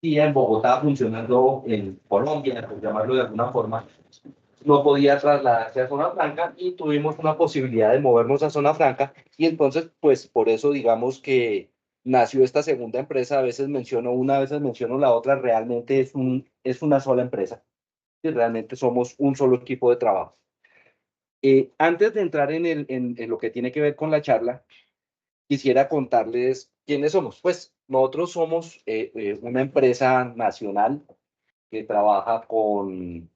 día en Bogotá funcionando en Colombia, por llamarlo de alguna forma, no podía trasladarse a Zona Franca y tuvimos una posibilidad de movernos a Zona Franca y entonces, pues por eso digamos que nació esta segunda empresa, a veces menciono una, a veces menciono la otra, realmente es una sola empresa y realmente somos un solo equipo de trabajo. Antes de entrar en lo que tiene que ver con la charla, quisiera contarles quiénes somos. Pues nosotros somos una empresa nacional que trabaja con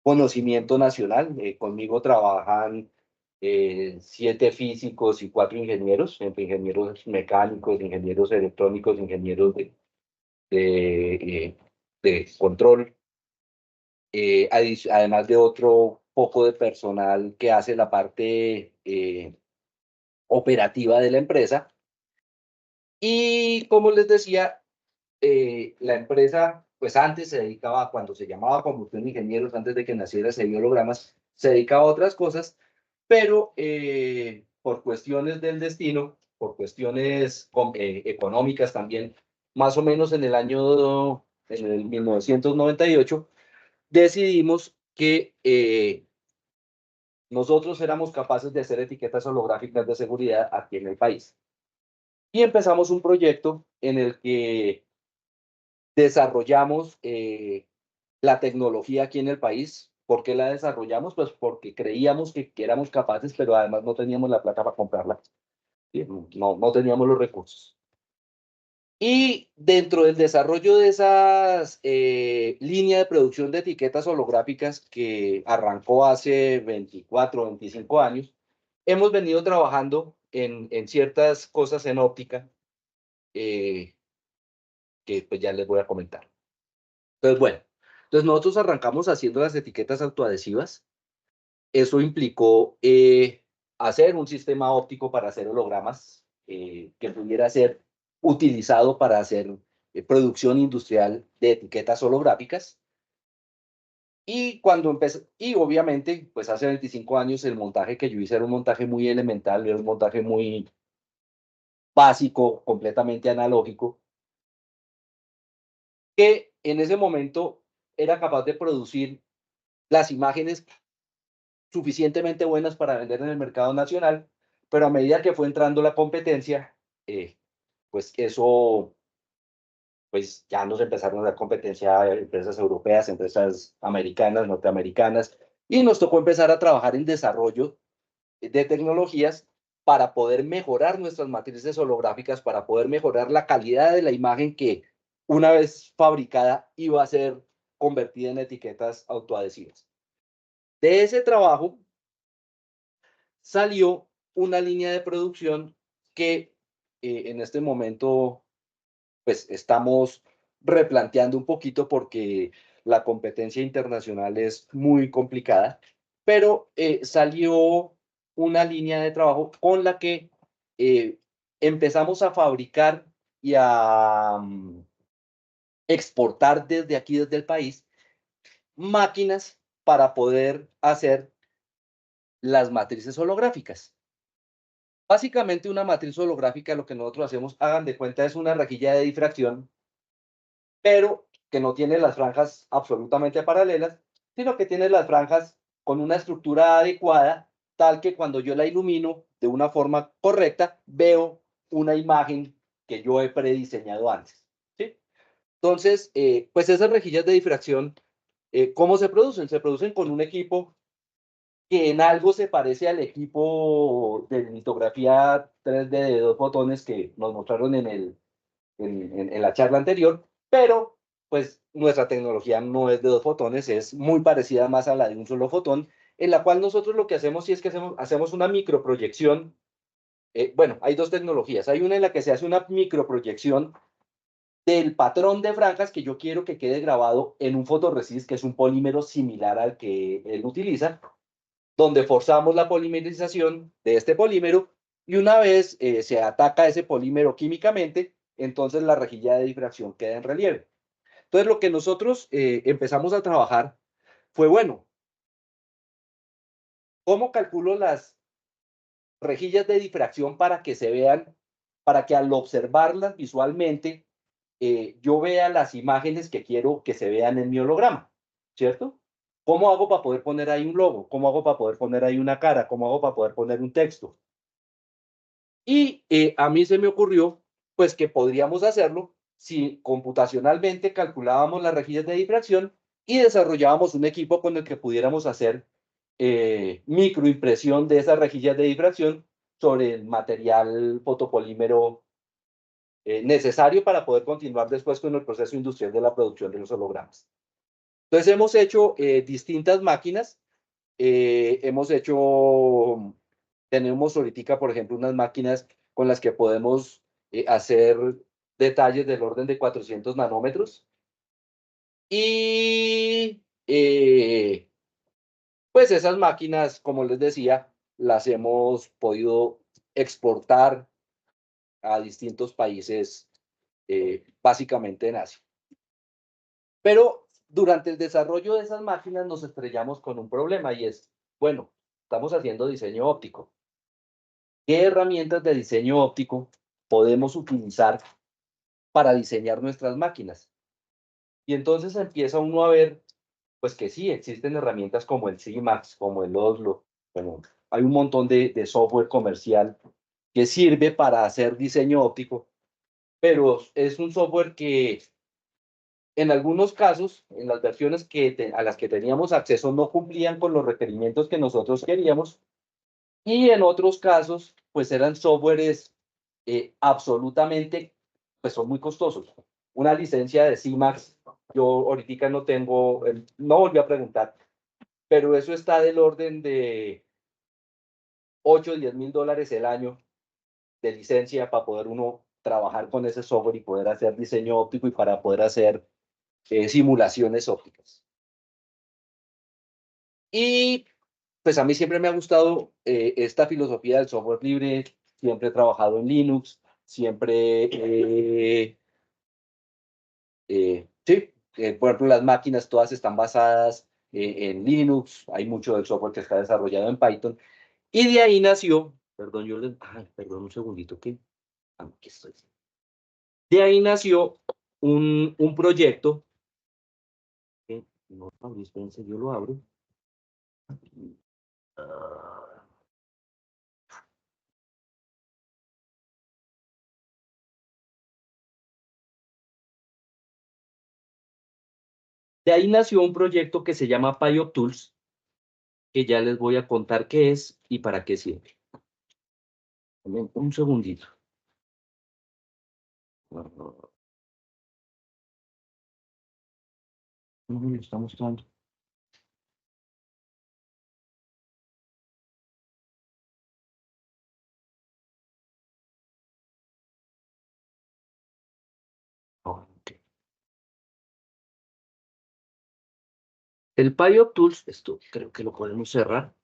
conocimiento nacional. Conmigo trabajan 7 físicos y 4 ingenieros, entre ingenieros mecánicos, ingenieros electrónicos, ingenieros de control, además de otro poco de personal que hace la parte operativa de la empresa. Y como les decía, la empresa, pues antes se dedicaba, cuando se llamaba Combustión de Ingenieros, antes de que naciera ese hologramas, se dedicaba a otras cosas, pero por cuestiones del destino, por cuestiones económicas también, más o menos en el 1998, decidimos que nosotros éramos capaces de hacer etiquetas holográficas de seguridad aquí en el país. Y empezamos un proyecto en el que desarrollamos la tecnología aquí en el país. ¿Por qué la desarrollamos? Pues porque creíamos que éramos capaces, pero además no teníamos la plata para comprarla. ¿Sí? No teníamos los recursos. Y dentro del desarrollo de esas líneas de producción de etiquetas holográficas que arrancó hace 24 o 25 años, hemos venido trabajando en ciertas cosas en óptica eh, que pues ya les voy a comentar. Entonces, bueno, entonces nosotros arrancamos haciendo las etiquetas autoadhesivas. Eso implicó hacer un sistema óptico para hacer hologramas que pudiera ser utilizado para hacer producción industrial de etiquetas holográficas. Y cuando empecé, y obviamente, pues hace 25 años el montaje que yo hice era un montaje muy elemental, era un montaje muy básico, completamente analógico, que en ese momento era capaz de producir las imágenes suficientemente buenas para vender en el mercado nacional, pero a medida que fue entrando la competencia, pues eso, pues ya nos empezaron a dar competencia a empresas europeas, empresas americanas, norteamericanas, y nos tocó empezar a trabajar en desarrollo de tecnologías para poder mejorar nuestras matrices holográficas, para poder mejorar la calidad de la imagen que una vez fabricada iba a ser convertida en etiquetas autoadhesivas. De ese trabajo salió una línea de producción que en este momento pues estamos replanteando un poquito porque la competencia internacional es muy complicada, pero salió una línea de trabajo con la que eh, empezamos a fabricar y a exportar desde aquí, desde el país, máquinas para poder hacer las matrices holográficas. Básicamente una matriz holográfica, lo que nosotros hacemos, hagan de cuenta, es una rejilla de difracción, pero que no tiene las franjas absolutamente paralelas, sino que tiene las franjas con una estructura adecuada, tal que cuando yo la ilumino de una forma correcta, veo una imagen que yo he prediseñado antes. ¿Sí? Entonces, pues esas rejillas de difracción, ¿cómo se producen? Se producen con un equipo que en algo se parece al equipo de litografía 3D de 2 fotones que nos mostraron en la charla anterior, pero pues nuestra tecnología no es de 2 fotones, es muy parecida más a la de un solo fotón, en la cual nosotros lo que hacemos sí es que hacemos una microproyección. Bueno, hay dos tecnologías. Hay una en la que se hace una microproyección del patrón de franjas que yo quiero que quede grabado en un fotorresist, que es un polímero similar al que él utiliza, donde forzamos la polimerización de este polímero y una vez se ataca ese polímero químicamente, entonces la rejilla de difracción queda en relieve. Entonces lo que nosotros empezamos a trabajar fue, bueno, ¿cómo calculo las rejillas de difracción para que se vean, para que al observarlas visualmente yo vea las imágenes que quiero que se vean en mi holograma, ¿cierto? ¿Cómo hago para poder poner ahí un logo? ¿Cómo hago para poder poner ahí una cara? ¿Cómo hago para poder poner un texto? Y a mí se me ocurrió, pues, que podríamos hacerlo si computacionalmente calculábamos las rejillas de difracción y desarrollábamos un equipo con el que pudiéramos hacer microimpresión de esas rejillas de difracción sobre el material fotopolímero necesario para poder continuar después con el proceso industrial de la producción de los hologramas. Entonces hemos hecho distintas máquinas, hemos hecho, tenemos ahorita, por ejemplo, unas máquinas con las que podemos hacer detalles del orden de 400 nanómetros y pues esas máquinas, como les decía, las hemos podido exportar a distintos países, básicamente en Asia. Pero durante el desarrollo de esas máquinas nos estrellamos con un problema y es, bueno, estamos haciendo diseño óptico. ¿Qué herramientas de diseño óptico podemos utilizar para diseñar nuestras máquinas? Y entonces empieza uno a ver, pues que sí, existen herramientas como el CIMAX, como el Oslo, bueno, hay un montón de software comercial que sirve para hacer diseño óptico, pero es un software que en algunos casos, en las versiones a las que teníamos acceso, no cumplían con los requerimientos que nosotros queríamos, y en otros casos, pues eran softwares absolutamente, pues son muy costosos. Una licencia de CIMAX, yo ahorita no tengo, no volví a preguntar, pero eso está del orden de 8 o 10 mil dólares el año de licencia para poder uno trabajar con ese software y poder hacer diseño óptico y para poder hacer simulaciones ópticas. Y pues a mí siempre me ha gustado esta filosofía del software libre, siempre he trabajado en Linux, siempre, sí, por ejemplo, las máquinas todas están basadas en Linux, hay mucho del software que está desarrollado en Python, y de ahí nació, perdón, ay, perdón un segundito, que aquí estoy. De ahí nació un proyecto, no, espérense, yo lo abro. Ah, de ahí nació un proyecto que se llama PyOpTools, que ya les voy a contar qué es y para qué sirve. Un segundito. No me lo está mostrando. Okay. El PyOpTools, esto creo que lo podemos cerrar.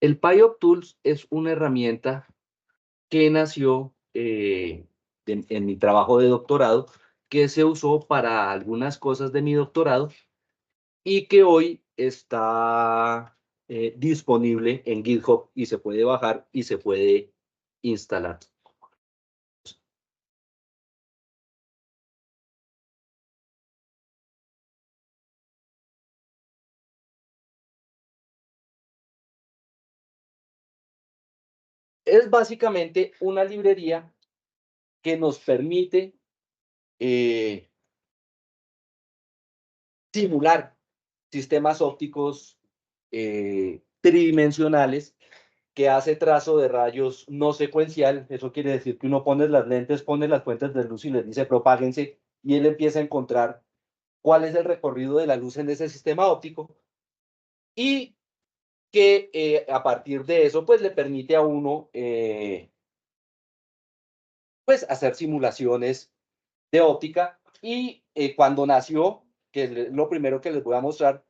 El PyOpTools es una herramienta que nació en mi trabajo de doctorado, que se usó para algunas cosas de mi doctorado y que hoy está disponible en GitHub y se puede bajar y se puede instalar. Es básicamente una librería que nos permite simular sistemas ópticos tridimensionales que hace trazo de rayos no secuencial. Eso quiere decir que uno pone las lentes, pone las fuentes de luz y les dice propáguense y él empieza a encontrar cuál es el recorrido de la luz en ese sistema óptico y que a partir de eso pues le permite a uno pues hacer simulaciones de óptica y cuando nació, que es lo primero que les voy a mostrar,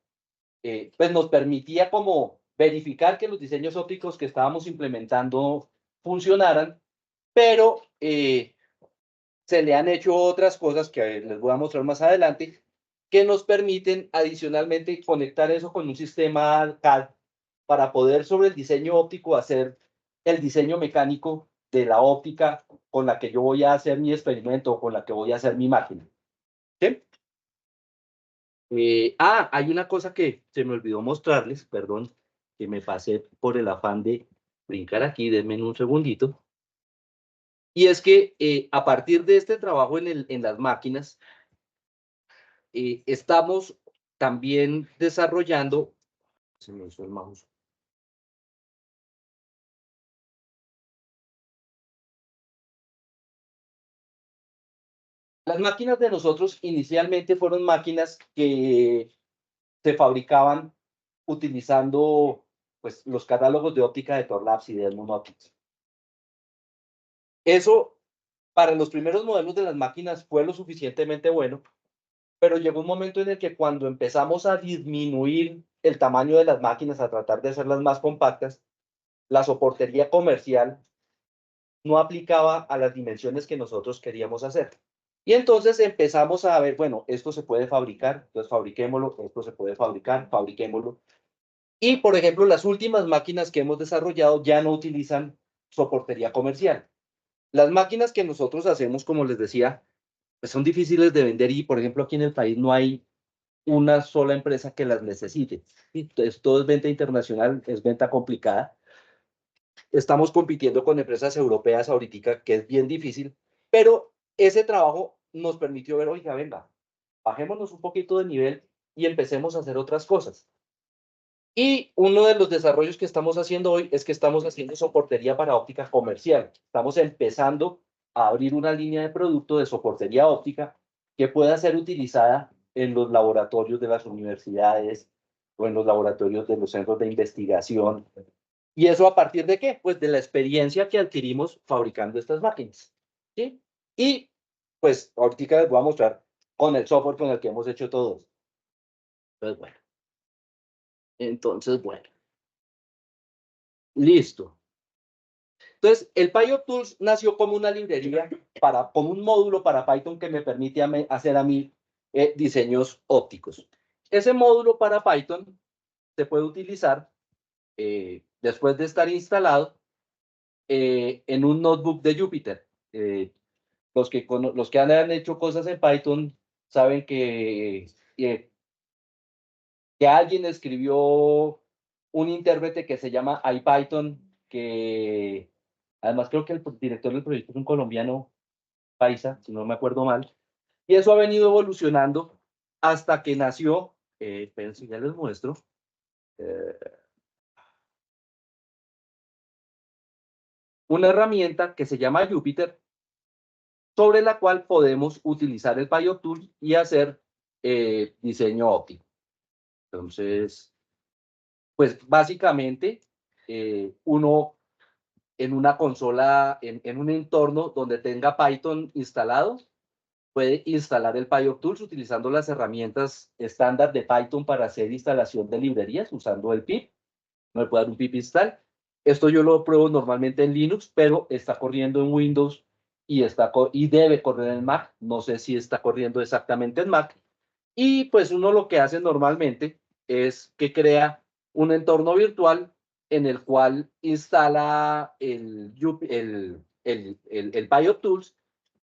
pues nos permitía como verificar que los diseños ópticos que estábamos implementando funcionaran, pero se le han hecho otras cosas que les voy a mostrar más adelante, que nos permiten adicionalmente conectar eso con un sistema CAD para poder sobre el diseño óptico hacer el diseño mecánico de la óptica con la que yo voy a hacer mi experimento o con la que voy a hacer mi máquina. ¿Sí? Hay una cosa que se me olvidó mostrarles, perdón, que me pasé por el afán de brincar aquí, denme un segundito. Y es que a partir de este trabajo en las máquinas, estamos también desarrollando, se me hizo el mouse. Las máquinas de nosotros inicialmente fueron máquinas que se fabricaban utilizando pues, los catálogos de óptica de Torlabs y de Edmund Optics. Eso para los primeros modelos de las máquinas fue lo suficientemente bueno, pero llegó un momento en el que cuando empezamos a disminuir el tamaño de las máquinas, a tratar de hacerlas más compactas, la soportería comercial no aplicaba a las dimensiones que nosotros queríamos hacer. Y entonces empezamos a ver, bueno, esto se puede fabricar, entonces fabriquémoslo, esto se puede fabricar, fabriquémoslo. Y, por ejemplo, las últimas máquinas que hemos desarrollado ya no utilizan soportería comercial. Las máquinas que nosotros hacemos, como les decía, pues son difíciles de vender y, por ejemplo, aquí en el país no hay una sola empresa que las necesite. Entonces, todo es venta internacional, es venta complicada. Estamos compitiendo con empresas europeas ahorita, que es bien difícil, pero ese trabajo nos permitió ver, oiga, venga, bajémonos un poquito de nivel y empecemos a hacer otras cosas. Y uno de los desarrollos que estamos haciendo hoy es que estamos haciendo soportería para óptica comercial. Estamos empezando a abrir una línea de producto de soportería óptica que pueda ser utilizada en los laboratorios de las universidades o en los laboratorios de los centros de investigación. ¿Y eso a partir de qué? Pues de la experiencia que adquirimos fabricando estas máquinas. ¿Sí? Y pues ahorita les voy a mostrar con el software con el que hemos hecho todo. Entonces, bueno, listo. Entonces, el PyOptools nació como una librería, como un módulo para Python que me permite hacer a mí diseños ópticos. Ese módulo para Python se puede utilizar después de estar instalado en un notebook de Jupyter. Los que han hecho cosas en Python saben que alguien escribió un intérprete que se llama IPython, que además creo que el director del proyecto es un colombiano paisa, si no me acuerdo mal, y eso ha venido evolucionando hasta que nació, si ya les muestro, una herramienta que se llama Jupyter, sobre la cual podemos utilizar el PyOptools y hacer diseño óptico. Entonces, pues básicamente, uno en una consola, en un entorno donde tenga Python instalado, puede instalar el PyOptools utilizando las herramientas estándar de Python para hacer instalación de librerías, usando el pip. No me puede dar un pip install. Esto yo lo pruebo normalmente en Linux, pero está corriendo en Windows y debe correr en Mac. No sé si está corriendo exactamente en Mac. Y pues uno lo que hace normalmente es que crea un entorno virtual en el cual instala el PyOptools,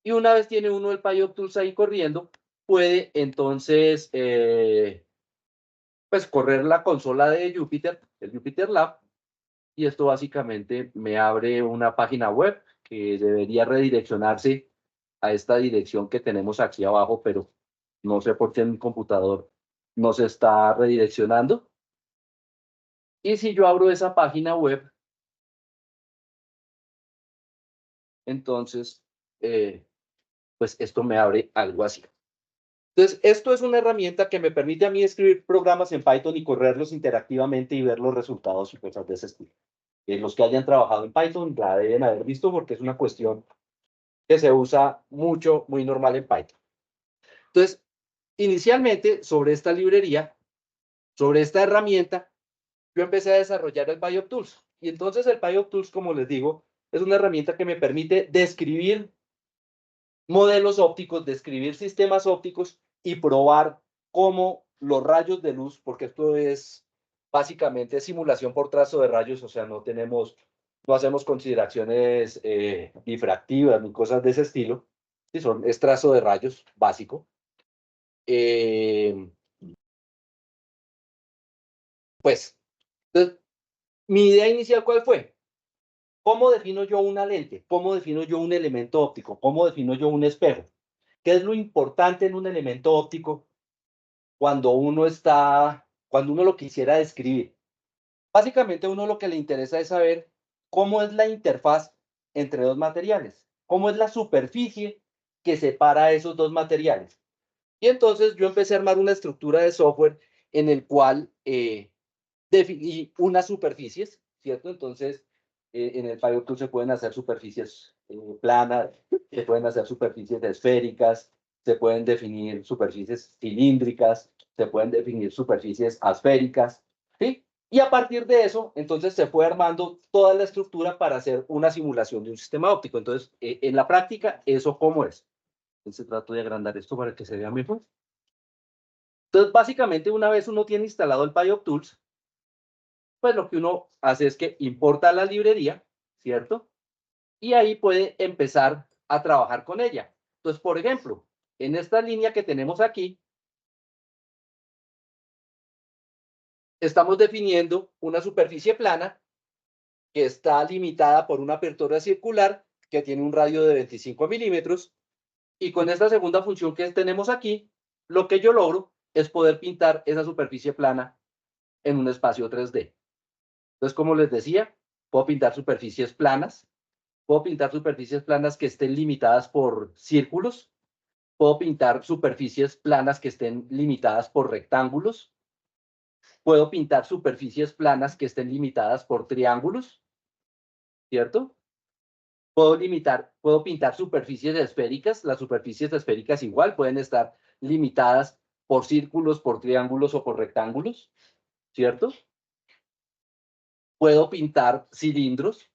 y una vez tiene uno el PyOptools ahí corriendo, puede entonces pues correr la consola de Jupyter, el Jupyter Lab, y esto básicamente me abre una página web que debería redireccionarse a esta dirección que tenemos aquí abajo, pero no sé por qué en mi computador no se está redireccionando. Y si yo abro esa página web, entonces, pues esto me abre algo así. Entonces, esto es una herramienta que me permite a mí escribir programas en Python y correrlos interactivamente y ver los resultados y cosas de ese estilo. Los que hayan trabajado en Python la deben haber visto porque es una cuestión que se usa mucho, muy normal en Python. Entonces, inicialmente, sobre esta librería, sobre esta herramienta, yo empecé a desarrollar el PyOptools. Y entonces el PyOptools, como les digo, es una herramienta que me permite describir modelos ópticos, describir sistemas ópticos y probar cómo los rayos de luz, porque esto es básicamente simulación por trazo de rayos, o sea, no tenemos no hacemos consideraciones difractivas ni cosas de ese estilo. Sí, es trazo de rayos básico. Pues, entonces, mi idea inicial, ¿cuál fue? ¿Cómo defino yo una lente? ¿Cómo defino yo un elemento óptico? ¿Cómo defino yo un espejo? ¿Qué es lo importante en un elemento óptico cuando uno lo quisiera describir? Básicamente, a uno lo que le interesa es saber cómo es la interfaz entre dos materiales, cómo es la superficie que separa esos dos materiales. Y entonces yo empecé a armar una estructura de software en el cual definí unas superficies, ¿cierto? Entonces, en el PyTools se pueden hacer superficies planas, se pueden hacer superficies esféricas, se pueden definir superficies cilíndricas, se pueden definir superficies asféricas, ¿sí? Y a partir de eso, entonces se fue armando toda la estructura para hacer una simulación de un sistema óptico. Entonces, en la práctica, ¿eso cómo es? Entonces trato de agrandar esto para que se vea mejor. Entonces, básicamente, una vez uno tiene instalado el PyTools, pues lo que uno hace es que importa la librería, ¿cierto? Y ahí puede empezar a trabajar con ella. Entonces, por ejemplo, en esta línea que tenemos aquí, estamos definiendo una superficie plana que está limitada por una apertura circular que tiene un radio de 25 milímetros. Y con esta segunda función que tenemos aquí, lo que yo logro es poder pintar esa superficie plana en un espacio 3D. Entonces, como les decía, puedo pintar superficies planas, puedo pintar superficies planas que estén limitadas por círculos, puedo pintar superficies planas que estén limitadas por rectángulos, puedo pintar superficies planas que estén limitadas por triángulos, ¿cierto? Puedo pintar superficies esféricas, las superficies esféricas igual pueden estar limitadas por círculos, por triángulos o por rectángulos, ¿cierto? Puedo pintar cilindros,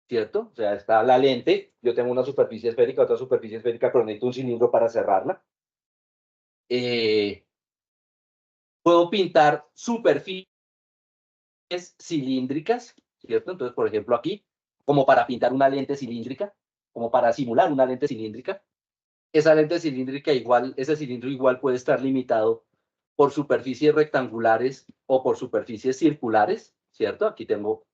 ¿cierto? O sea, está la lente, yo tengo una superficie esférica, otra superficie esférica, pero necesito un cilindro para cerrarla. Puedo pintar superficies cilíndricas, ¿cierto? Entonces, por ejemplo, aquí, como para pintar una lente cilíndrica, como para simular una lente cilíndrica, esa lente cilíndrica igual, ese cilindro igual puede estar limitado por superficies rectangulares o por superficies circulares, ¿cierto? Aquí tengo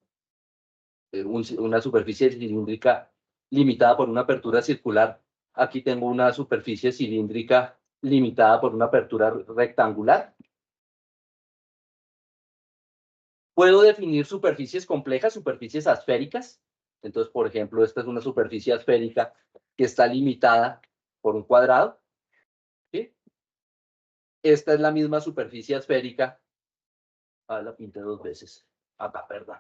una superficie cilíndrica limitada por una apertura circular. Aquí tengo una superficie cilíndrica limitada por una apertura rectangular. Puedo definir superficies complejas, superficies asféricas. Entonces, por ejemplo, esta es una superficie asférica que está limitada por un cuadrado, ¿sí? Esta es la misma superficie esférica. Ah, la pinté dos veces. Acá, perdón.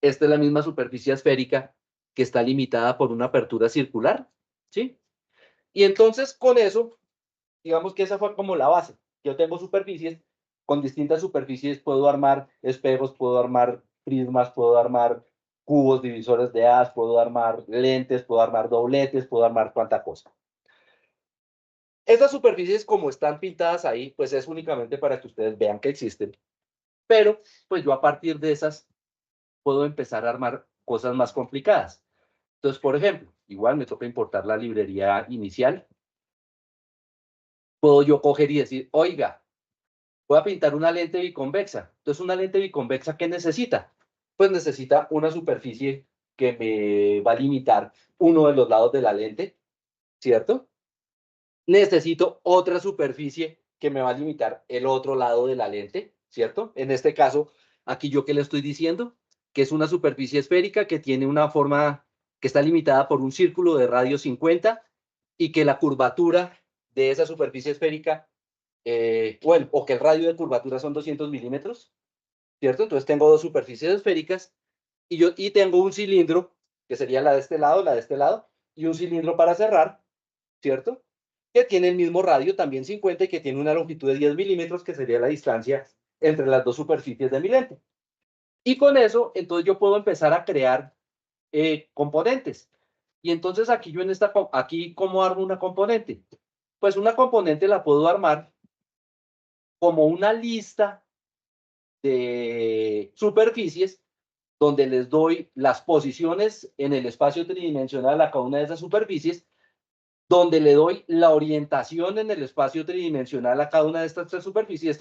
Esta es la misma superficie esférica que está limitada por una apertura circular, ¿sí? Y entonces, con eso, digamos que esa fue como la base. Yo tengo superficies, con distintas superficies puedo armar espejos, puedo armar prismas, puedo armar cubos divisores de haz, puedo armar lentes, puedo armar dobletes, puedo armar cuánta cosa. Estas superficies, como están pintadas ahí, pues es únicamente para que ustedes vean que existen. Pero, pues yo a partir de esas puedo empezar a armar cosas más complicadas. Entonces, por ejemplo, igual me toca importar la librería inicial. Puedo yo coger y decir, oiga, voy a pintar una lente biconvexa. Entonces, una lente biconvexa, ¿qué necesita? Pues necesita una superficie que me va a limitar uno de los lados de la lente, ¿cierto? Necesito otra superficie que me va a limitar el otro lado de la lente, ¿cierto? En este caso, aquí yo qué le estoy diciendo, que es una superficie esférica que tiene una forma que está limitada por un círculo de radio 50 y que la curvatura de esa superficie esférica, o que el radio de curvatura son 200 milímetros, ¿cierto? Entonces tengo dos superficies esféricas y tengo un cilindro, que sería la de este lado, y un cilindro para cerrar, ¿cierto? Que tiene el mismo radio, también 50, y que tiene una longitud de 10 milímetros, que sería la distancia entre las dos superficies de mi lente. Y con eso, entonces yo puedo empezar a crear componentes. Y entonces aquí yo aquí, ¿cómo armo una componente? Pues una componente la puedo armar como una lista de superficies donde les doy las posiciones en el espacio tridimensional a cada una de esas superficies, donde le doy la orientación en el espacio tridimensional a cada una de estas tres superficies.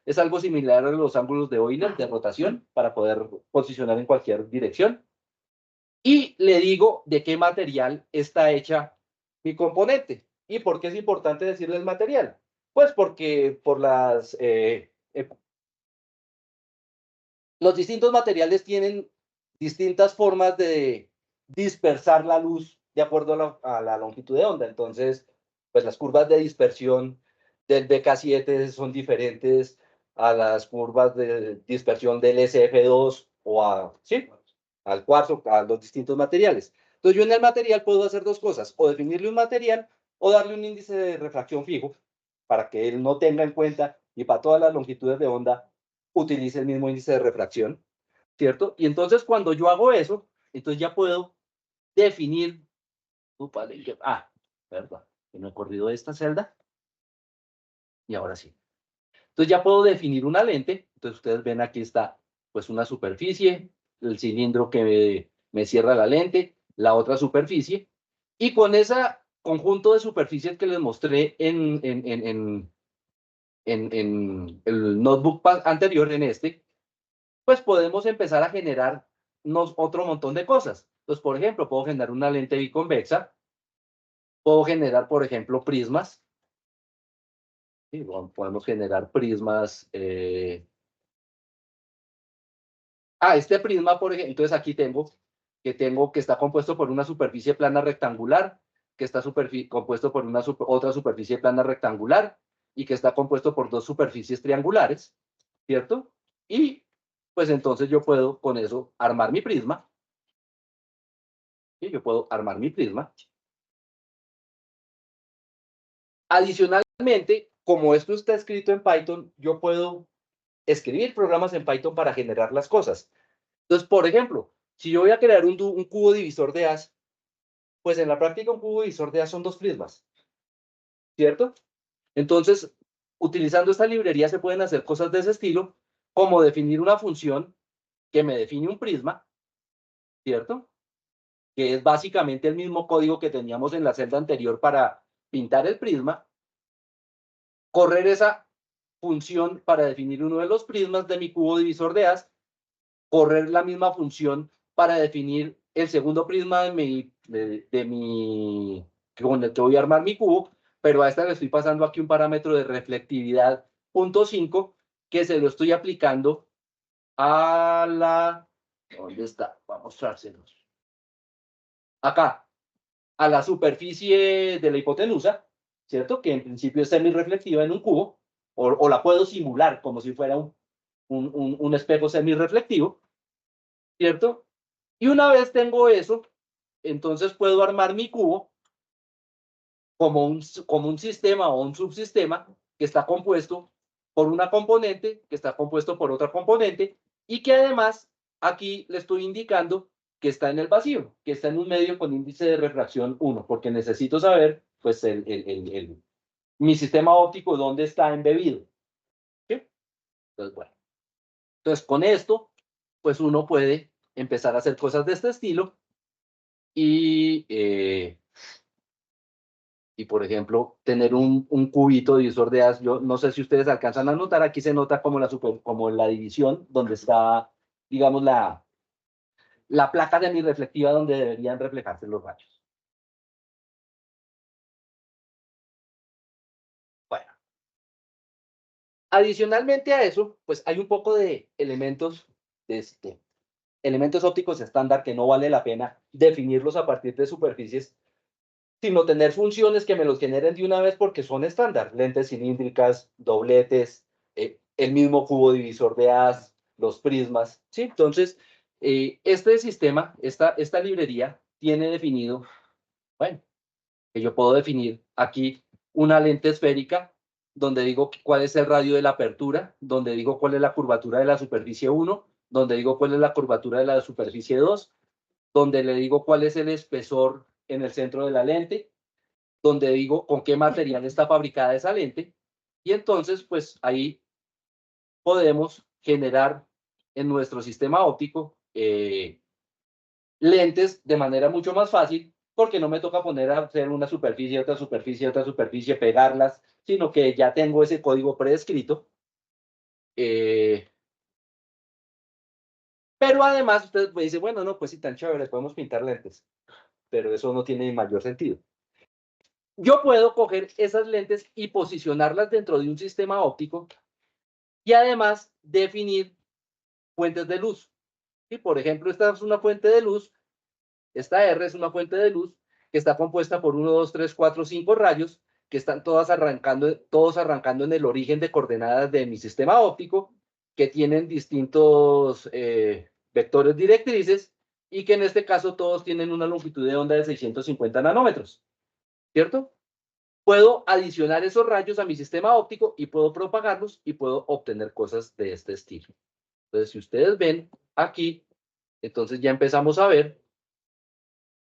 Es algo similar a los ángulos de Euler de rotación para poder posicionar en cualquier dirección. Y le digo de qué material está hecha mi componente. ¿Y por qué es importante decirle el material? Pues porque los distintos materiales tienen distintas formas de dispersar la luz de acuerdo a la longitud de onda. Entonces, pues las curvas de dispersión del BK7 son diferentes a las curvas de dispersión del SF2 sí, al cuarzo, a los distintos materiales. Entonces, yo en el material puedo hacer dos cosas, o definirle un material o darle un índice de refracción fijo para que él no tenga en cuenta y para todas las longitudes de onda utilice el mismo índice de refracción, ¿cierto? Y entonces cuando yo hago eso, entonces ya puedo definir, perdón, que no he corrido esta celda, y ahora sí. Entonces ya puedo definir una lente, entonces ustedes ven aquí está pues una superficie, el cilindro que me cierra la lente, la otra superficie, y con ese conjunto de superficies que les mostré en el notebook anterior, pues podemos empezar a generar otro montón de cosas. Entonces, por ejemplo, puedo generar una lente biconvexa, puedo generar, por ejemplo, prismas. ¿Sí? Bueno, podemos generar prismas. Este prisma, por ejemplo, entonces aquí tengo que está compuesto por una superficie plana rectangular, que está compuesto por otra superficie plana rectangular y que está compuesto por dos superficies triangulares, ¿cierto? Y pues entonces yo puedo con eso armar mi prisma. ¿Sí? Yo puedo armar mi prisma. Adicionalmente, como esto está escrito en Python, yo puedo escribir programas en Python para generar las cosas. Entonces, por ejemplo, si yo voy a crear un cubo divisor de haz, pues en la práctica un cubo divisor de haz son dos prismas, ¿cierto? Entonces, utilizando esta librería se pueden hacer cosas de ese estilo, como definir una función que me define un prisma, ¿cierto? Que es básicamente el mismo código que teníamos en la celda anterior para pintar el prisma, correr esa función para definir uno de los prismas de mi cubo divisor de haz, correr la misma función para definir el segundo prisma con el que voy a armar mi cubo, pero a esta le estoy pasando aquí un parámetro de reflectividad 0.5 que se lo estoy aplicando a la... ¿Dónde está? Voy a mostrárselos. Acá, a la superficie de la hipotenusa, ¿cierto? Que en principio es semirreflectiva en un cubo, o la puedo simular como si fuera un espejo semirreflectivo, ¿cierto? Y una vez tengo eso, entonces puedo armar mi cubo como un sistema o un subsistema que está compuesto por una componente, que está compuesto por otra componente, y que además aquí le estoy indicando que está en el vacío, que está en un medio con índice de refracción 1, porque necesito saber, pues, mi sistema óptico dónde está embebido. ¿Sí? Entonces, bueno. Entonces, con esto, pues uno puede empezar a hacer cosas de este estilo y por ejemplo, tener un cubito divisor de haz. Yo no sé si ustedes alcanzan a notar, aquí se nota como la división, donde está, digamos, la placa semirreflectiva donde deberían reflejarse los rayos. Bueno, adicionalmente a eso, pues hay un poco de elementos ópticos estándar que no vale la pena definirlos a partir de superficies, sino tener funciones que me los generen de una vez porque son estándar, lentes cilíndricas, dobletes, el mismo cubo divisor de haz, los prismas, ¿sí? Entonces, este sistema, esta librería tiene definido, bueno, que yo puedo definir aquí una lente esférica donde digo cuál es el radio de la apertura, donde digo cuál es la curvatura de la superficie 1, donde digo cuál es la curvatura de la superficie 2, donde le digo cuál es el espesor en el centro de la lente, donde digo con qué material está fabricada esa lente, y entonces pues ahí podemos generar en nuestro sistema óptico lentes de manera mucho más fácil, porque no me toca poner a hacer una superficie, otra superficie, otra superficie, pegarlas, sino que ya tengo ese código predescrito. Pero además usted me dice, bueno, no, pues sí, tan chévere, podemos pintar lentes, pero eso no tiene mayor sentido. Yo puedo coger esas lentes y posicionarlas dentro de un sistema óptico y además definir fuentes de luz. Y por ejemplo, esta es una fuente de luz, esta R es una fuente de luz que está compuesta por 1, 2, 3, 4, 5 rayos que están todos arrancando en el origen de coordenadas de mi sistema óptico, que tienen distintos vectores directrices y que en este caso todos tienen una longitud de onda de 650 nanómetros, ¿cierto? Puedo adicionar esos rayos a mi sistema óptico y puedo propagarlos y puedo obtener cosas de este estilo. Entonces, si ustedes ven aquí, entonces ya empezamos a ver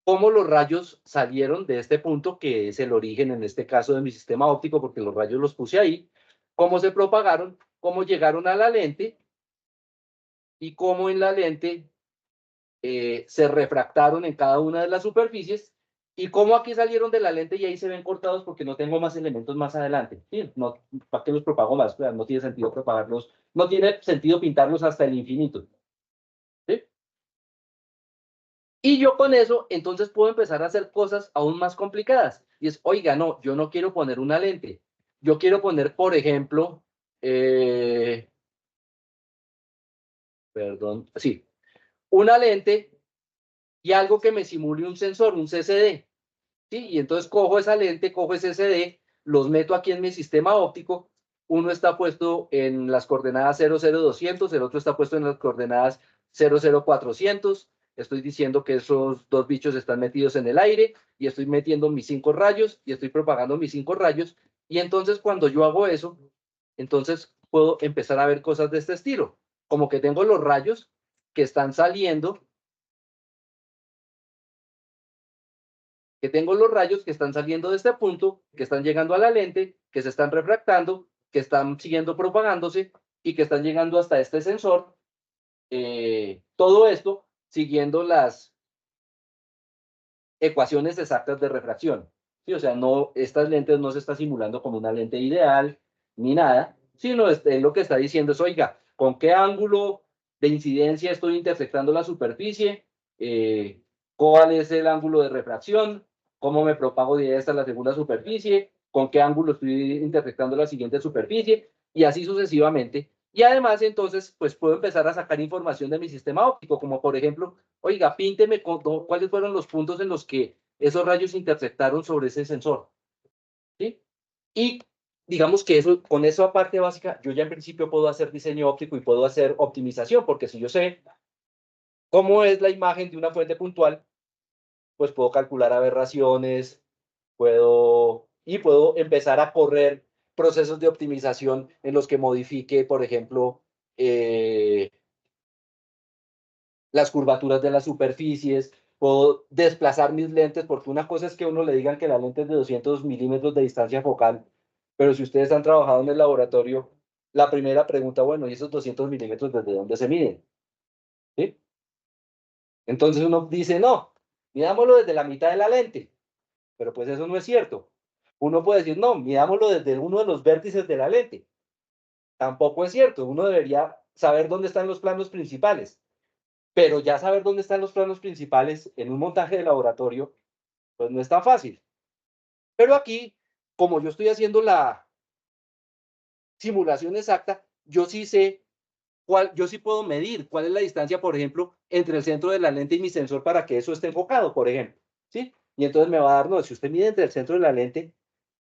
cómo los rayos salieron de este punto, que es el origen en este caso de mi sistema óptico, porque los rayos los puse ahí, cómo se propagaron, cómo llegaron a la lente y cómo en la lente se refractaron en cada una de las superficies y cómo aquí salieron de la lente y ahí se ven cortados porque no tengo más elementos más adelante. ¿Sí? No, ¿para qué los propago más? Pues no tiene sentido propagarlos, no tiene sentido pintarlos hasta el infinito. ¿Sí? Y yo con eso, entonces puedo empezar a hacer cosas aún más complicadas. Y es, oiga, no, yo no quiero poner una lente. Yo quiero poner, por ejemplo, perdón, sí, una lente y algo que me simule un sensor, un CCD. ¿Sí? Y entonces cojo esa lente, cojo ese CCD, los meto aquí en mi sistema óptico. Uno está puesto en las coordenadas 00200, el otro está puesto en las coordenadas 00400. Estoy diciendo que esos dos bichos están metidos en el aire y estoy metiendo mis 5 rayos y estoy propagando mis 5 rayos. Y entonces cuando yo hago eso, entonces puedo empezar a ver cosas de este estilo. Como que tengo los rayos que están saliendo, que están saliendo de este punto, que están llegando a la lente, que se están refractando, que están siguiendo propagándose y que están llegando hasta este sensor. Todo esto siguiendo las ecuaciones exactas de refracción. ¿Sí? O sea, no, estas lentes no se está simulando como una lente ideal ni nada, sino lo que está diciendo es, oiga, ¿con qué ángulo de incidencia estoy intersectando la superficie? ¿Cuál es el ángulo de refracción? ¿Cómo me propago de esta a la segunda superficie? ¿Con qué ángulo estoy intersectando la siguiente superficie? Y así sucesivamente. Y además, entonces, pues puedo empezar a sacar información de mi sistema óptico, como por ejemplo, oiga, pínteme cuáles fueron los puntos en los que esos rayos intersectaron sobre ese sensor. ¿Sí? Y digamos que eso, con esa parte básica, yo ya en principio puedo hacer diseño óptico y puedo hacer optimización, porque si yo sé cómo es la imagen de una fuente puntual, pues puedo calcular aberraciones, puedo empezar a correr procesos de optimización en los que modifique, por ejemplo, las curvaturas de las superficies, puedo desplazar mis lentes, porque una cosa es que a uno le digan que la lente es de 200 milímetros de distancia focal, pero si ustedes han trabajado en el laboratorio, la primera pregunta, bueno, ¿y esos 200 milímetros desde dónde se miden? ¿Sí? Entonces uno dice, no, midámoslo desde la mitad de la lente, pero pues eso no es cierto. Uno puede decir, no, midámoslo desde uno de los vértices de la lente. Tampoco es cierto, uno debería saber dónde están los planos principales. Pero ya saber dónde están los planos principales en un montaje de laboratorio, pues no es tan fácil. Pero aquí, como yo estoy haciendo la simulación exacta, yo sí sé yo sí puedo medir cuál es la distancia, por ejemplo, entre el centro de la lente y mi sensor para que eso esté enfocado, por ejemplo. ¿Sí? Y entonces me va a dar, no, si usted mide entre el centro de la lente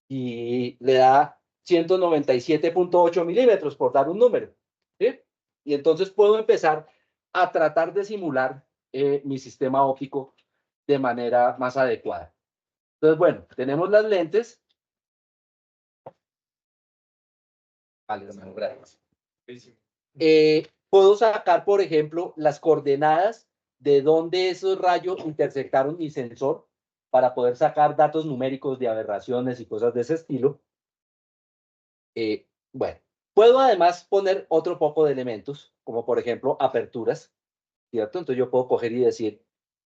y le da 197.8 milímetros, por dar un número. ¿Sí? Y entonces puedo empezar a tratar de simular mi sistema óptico de manera más adecuada. Entonces, bueno, tenemos las lentes. Vale, gracias. Puedo sacar, por ejemplo, las coordenadas de dónde esos rayos intersectaron mi sensor para poder sacar datos numéricos de aberraciones y cosas de ese estilo. Bueno, puedo además poner otro poco de elementos, como por ejemplo aperturas. ¿cierto? Entonces yo puedo coger y decir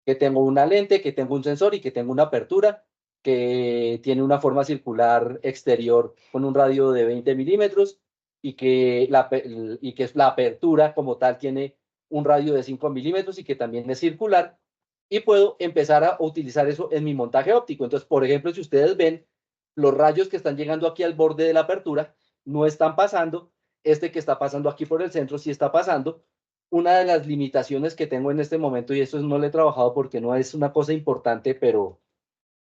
que tengo una lente, que tengo un sensor y que tengo una apertura que tiene una forma circular exterior con un radio de 20 milímetros y que la apertura como tal tiene un radio de 5 milímetros y que también es circular. Y puedo empezar a utilizar eso en mi montaje óptico. Entonces, por ejemplo, si ustedes ven, los rayos que están llegando aquí al borde de la apertura no están pasando. Este que está pasando aquí por el centro sí está pasando. Una de las limitaciones que tengo en este momento, y eso no lo he trabajado porque no es una cosa importante, pero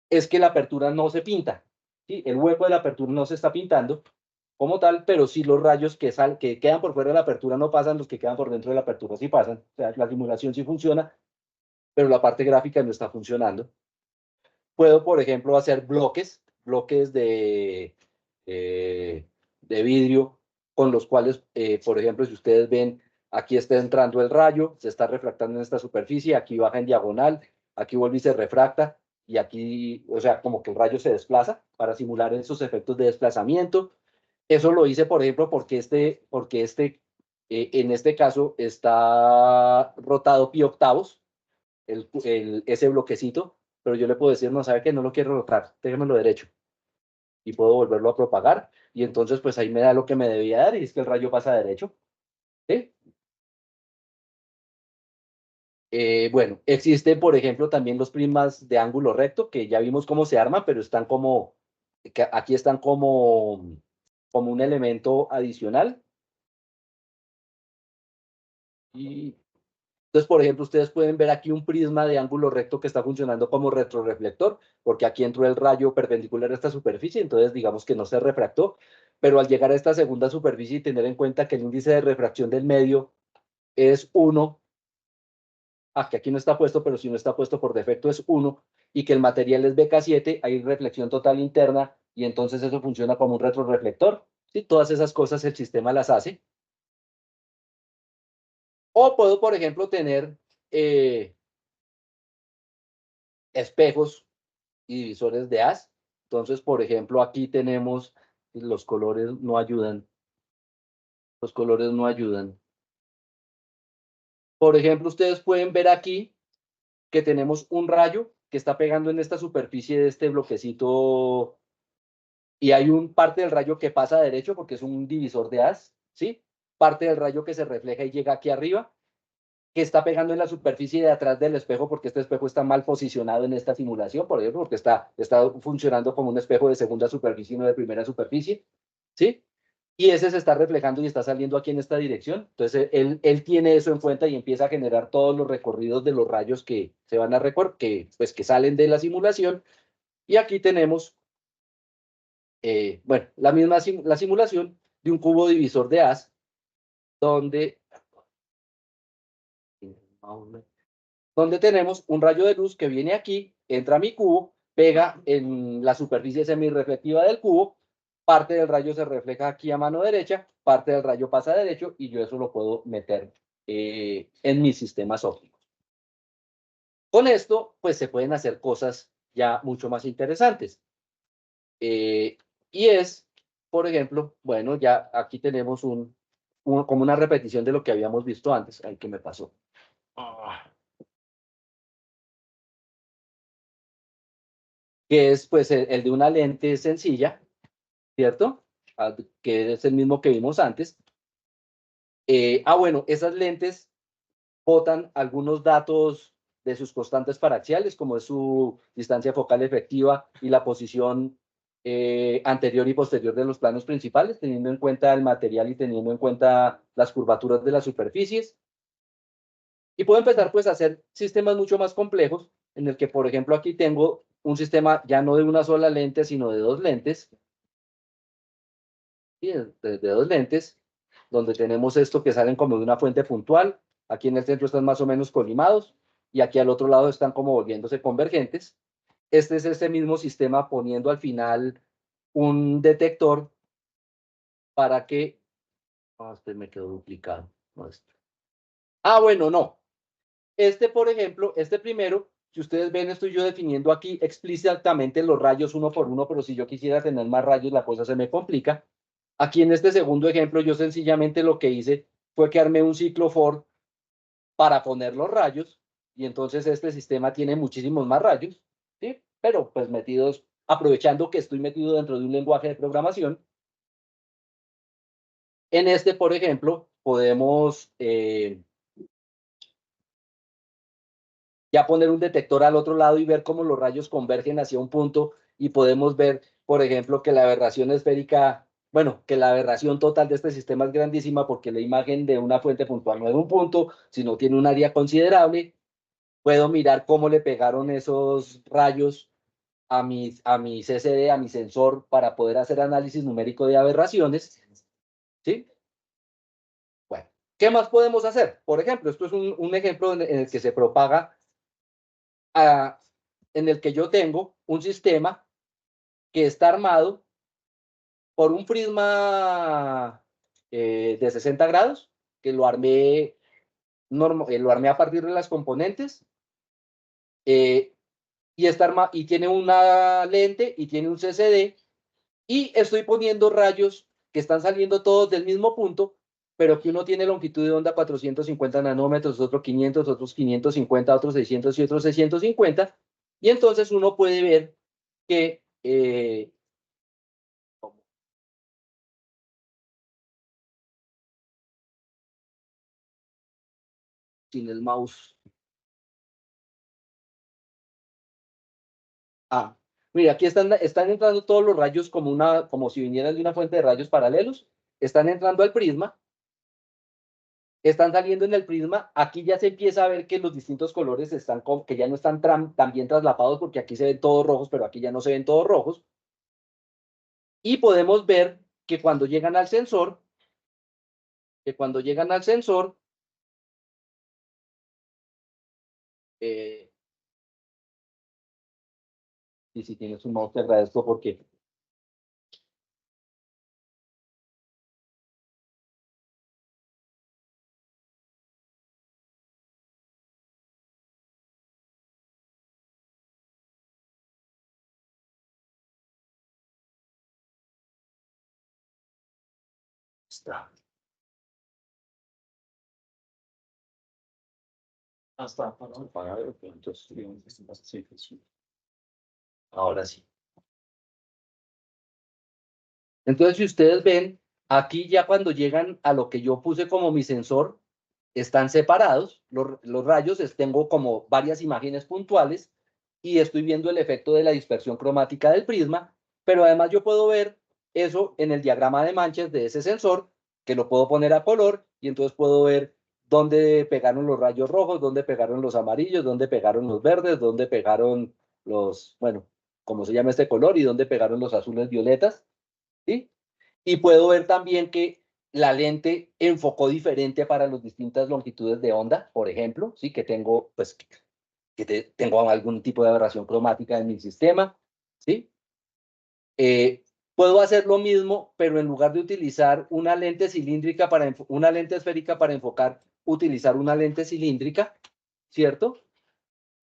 es que la apertura no se pinta, ¿sí? El hueco de la apertura no se está pintando como tal, pero sí los rayos que quedan por fuera de la apertura no pasan, los que quedan por dentro de la apertura sí pasan. O sea, la simulación sí funciona, pero la parte gráfica no está funcionando. Puedo, por ejemplo, hacer bloques de vidrio con los cuales, por ejemplo, si ustedes ven, aquí está entrando el rayo, se está refractando en esta superficie, aquí baja en diagonal, aquí vuelve y se refracta, y aquí, o sea, como que el rayo se desplaza para simular esos efectos de desplazamiento. Eso lo hice, por ejemplo, en este caso está rotado pi octavos, ese bloquecito, pero yo le puedo decir, no, sabe que no lo quiero rotar, déjemelo derecho. Y puedo volverlo a propagar, y entonces pues ahí me da lo que me debía dar, y es que el rayo pasa derecho. ¿Sí? Bueno, existen, por ejemplo, también los prismas de ángulo recto, que ya vimos cómo se arman, pero están aquí están como un elemento adicional. Y entonces, por ejemplo, ustedes pueden ver aquí un prisma de ángulo recto que está funcionando como retroreflector, porque aquí entró el rayo perpendicular a esta superficie, entonces digamos que no se refractó, pero al llegar a esta segunda superficie y tener en cuenta que el índice de refracción del medio es 1, que aquí no está puesto, pero si no está puesto por defecto es 1, y que el material es BK7, hay reflexión total interna, y entonces eso funciona como un retroreflector. ¿Sí? Todas esas cosas el sistema las hace. O puedo, por ejemplo, tener espejos y divisores de haz. Entonces, por ejemplo, aquí tenemos, los colores no ayudan, los colores no ayudan. Por ejemplo, ustedes pueden ver aquí que tenemos un rayo que está pegando en esta superficie de este bloquecito y hay un parte del rayo que pasa derecho porque es un divisor de haz, ¿sí? Parte del rayo que se refleja y llega aquí arriba, que está pegando en la superficie de atrás del espejo porque este espejo está mal posicionado en esta simulación, por ejemplo, porque está funcionando como un espejo de segunda superficie y no de primera superficie, ¿sí? Y ese se está reflejando y está saliendo aquí en esta dirección. Entonces, él tiene eso en cuenta y empieza a generar todos los recorridos de los rayos que se van a recorrer, que salen de la simulación. Y aquí tenemos, bueno, la simulación de un cubo divisor de haz, donde tenemos un rayo de luz que viene aquí, entra a mi cubo, pega en la superficie semirreflectiva del cubo, parte del rayo se refleja aquí a mano derecha, parte del rayo pasa a derecho y yo eso lo puedo meter en mis sistemas ópticos. Con esto, pues se pueden hacer cosas ya mucho más interesantes. Y es, por ejemplo, bueno, ya aquí tenemos como una repetición de lo que habíamos visto antes. Ay, ¿qué me pasó? Que es pues el de una lente sencilla, ¿cierto? Que es el mismo que vimos antes. Bueno, esas lentes botan algunos datos de sus constantes paraxiales, como es su distancia focal efectiva y la posición anterior y posterior de los planos principales, teniendo en cuenta el material y teniendo en cuenta las curvaturas de las superficies. Y puedo empezar pues a hacer sistemas mucho más complejos, en el que, por ejemplo, aquí tengo un sistema ya no de una sola lente, sino de dos lentes, ¿sí? De dos lentes, donde tenemos esto que salen como de una fuente puntual. Aquí en el centro están más o menos colimados y aquí al otro lado están como volviéndose convergentes. Este es este mismo sistema poniendo al final un detector para que... este me quedó duplicado. No, bueno, no. Por ejemplo, este primero, si ustedes ven, estoy yo definiendo aquí explícitamente los rayos uno por uno, pero si yo quisiera tener más rayos, la cosa se me complica. Aquí en este segundo ejemplo, yo sencillamente lo que hice fue que armé un ciclo for para poner los rayos, y entonces este sistema tiene muchísimos más rayos, ¿sí? Pero pues metidos, aprovechando que estoy metido dentro de un lenguaje de programación. En este, por ejemplo, podemos ya poner un detector al otro lado y ver cómo los rayos convergen hacia un punto, y podemos ver, por ejemplo, que la aberración esférica, bueno, que la aberración total de este sistema es grandísima porque la imagen de una fuente puntual no es un punto, sino tiene un área considerable. Puedo mirar cómo le pegaron esos rayos a mi CCD, a mi sensor, para poder hacer análisis numérico de aberraciones, ¿sí? Bueno, ¿qué más podemos hacer? Por ejemplo, esto es un ejemplo en el que se propaga, en el que yo tengo un sistema que está armado por un prisma de 60 grados, que lo armé a partir de las componentes, y, y tiene una lente y tiene un CCD, y estoy poniendo rayos que están saliendo todos del mismo punto, pero que uno tiene longitud de onda 450 nanómetros, otro 500, otros 550, otros 600 y otros 650, y entonces uno puede ver que sin el mouse. Mira, aquí están entrando todos los rayos como si vinieran de una fuente de rayos paralelos. Están entrando al prisma, están saliendo en el prisma. Aquí ya se empieza a ver que los distintos colores que ya no están tan bien traslapados, porque aquí se ven todos rojos, pero aquí ya no se ven todos rojos. Y podemos ver que cuando llegan al sensor, eh, y si tienes un mouse te agradezco porque está. Hasta para apagar, entonces, sí. Ahora sí. Entonces, si ustedes ven, aquí ya cuando llegan a lo que yo puse como mi sensor, están separados los rayos, tengo como varias imágenes puntuales, y estoy viendo el efecto de la dispersión cromática del prisma, pero además yo puedo ver eso en el diagrama de manchas de ese sensor, que lo puedo poner a color, y entonces puedo ver dónde pegaron los rayos rojos, dónde pegaron los amarillos, dónde pegaron los verdes, dónde pegaron bueno, como se llama este color, y dónde pegaron los azules violetas, ¿sí? Y puedo ver también que la lente enfocó diferente para las distintas longitudes de onda, por ejemplo, ¿sí? Que tengo, pues, tengo algún tipo de aberración cromática en mi sistema, ¿sí? Puedo hacer lo mismo, pero en lugar de utilizar una lente cilíndrica una lente esférica para enfocar, utilizar una lente cilíndrica, ¿cierto?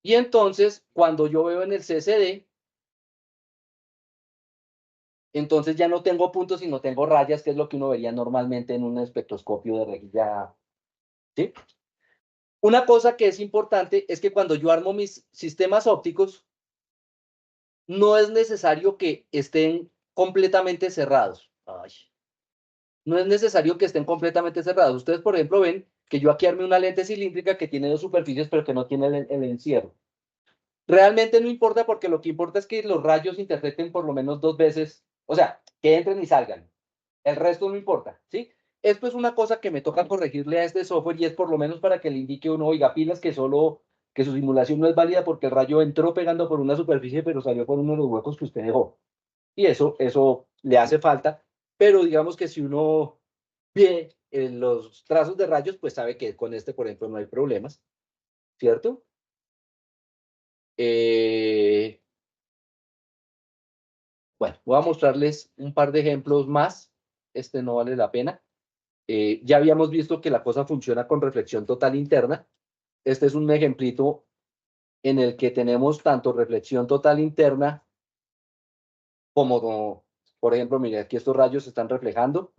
Y entonces, cuando yo veo en el CCD, entonces ya no tengo puntos, sino tengo rayas, que es lo que uno vería normalmente en un espectroscopio de rejilla, ¿sí? Una cosa que es importante es que cuando yo armo mis sistemas ópticos, no es necesario que estén completamente cerrados. No es necesario que estén completamente cerrados. Ustedes, por ejemplo, ven que yo aquí armé una lente cilíndrica que tiene dos superficies, pero que no tiene el encierro. Realmente no importa, porque lo que importa es que los rayos interpreten por lo menos dos veces, o sea, que entren y salgan. El resto no importa, ¿sí? Esto es una cosa que me toca corregirle a este software, y es por lo menos para que le indique uno, oiga, pilas, que su simulación no es válida porque el rayo entró pegando por una superficie, pero salió por uno de los huecos que usted dejó. Y eso le hace falta, pero digamos que si uno ve los trazos de rayos, pues sabe que con este, por ejemplo, no hay problemas, ¿cierto? Eh, bueno, voy a mostrarles un par de ejemplos más. Este no vale la pena. Ya habíamos visto que la cosa funciona con reflexión total interna. Este es un ejemplito en el que tenemos tanto reflexión total interna como, por ejemplo, mire, aquí estos rayos se están reflejando.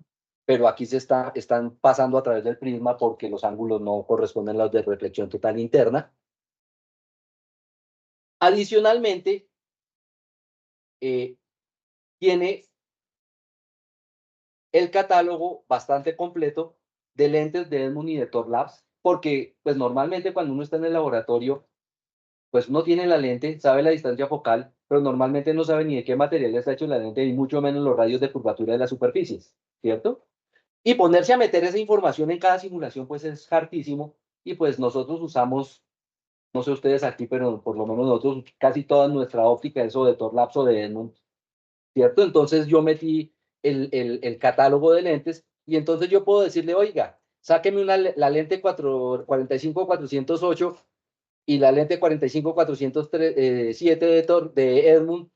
pero aquí están pasando a través del prisma porque los ángulos no corresponden a los de reflexión total interna. Adicionalmente, tiene el catálogo bastante completo de lentes de Edmund y de Thor Labs, porque pues normalmente cuando uno está en el laboratorio, pues uno tiene la lente, sabe la distancia focal, pero normalmente no sabe ni de qué material está hecho la lente y mucho menos los radios de curvatura de las superficies, ¿cierto? Y ponerse a meter esa información en cada simulación, pues es hartísimo. Y pues nosotros usamos, no sé ustedes aquí, pero por lo menos nosotros, casi toda nuestra óptica, eso de Torlabs o de Edmund, ¿cierto? Entonces yo metí el catálogo de lentes y entonces yo puedo decirle, oiga, sáqueme la lente 45-408 y la lente 45-407 de Edmund,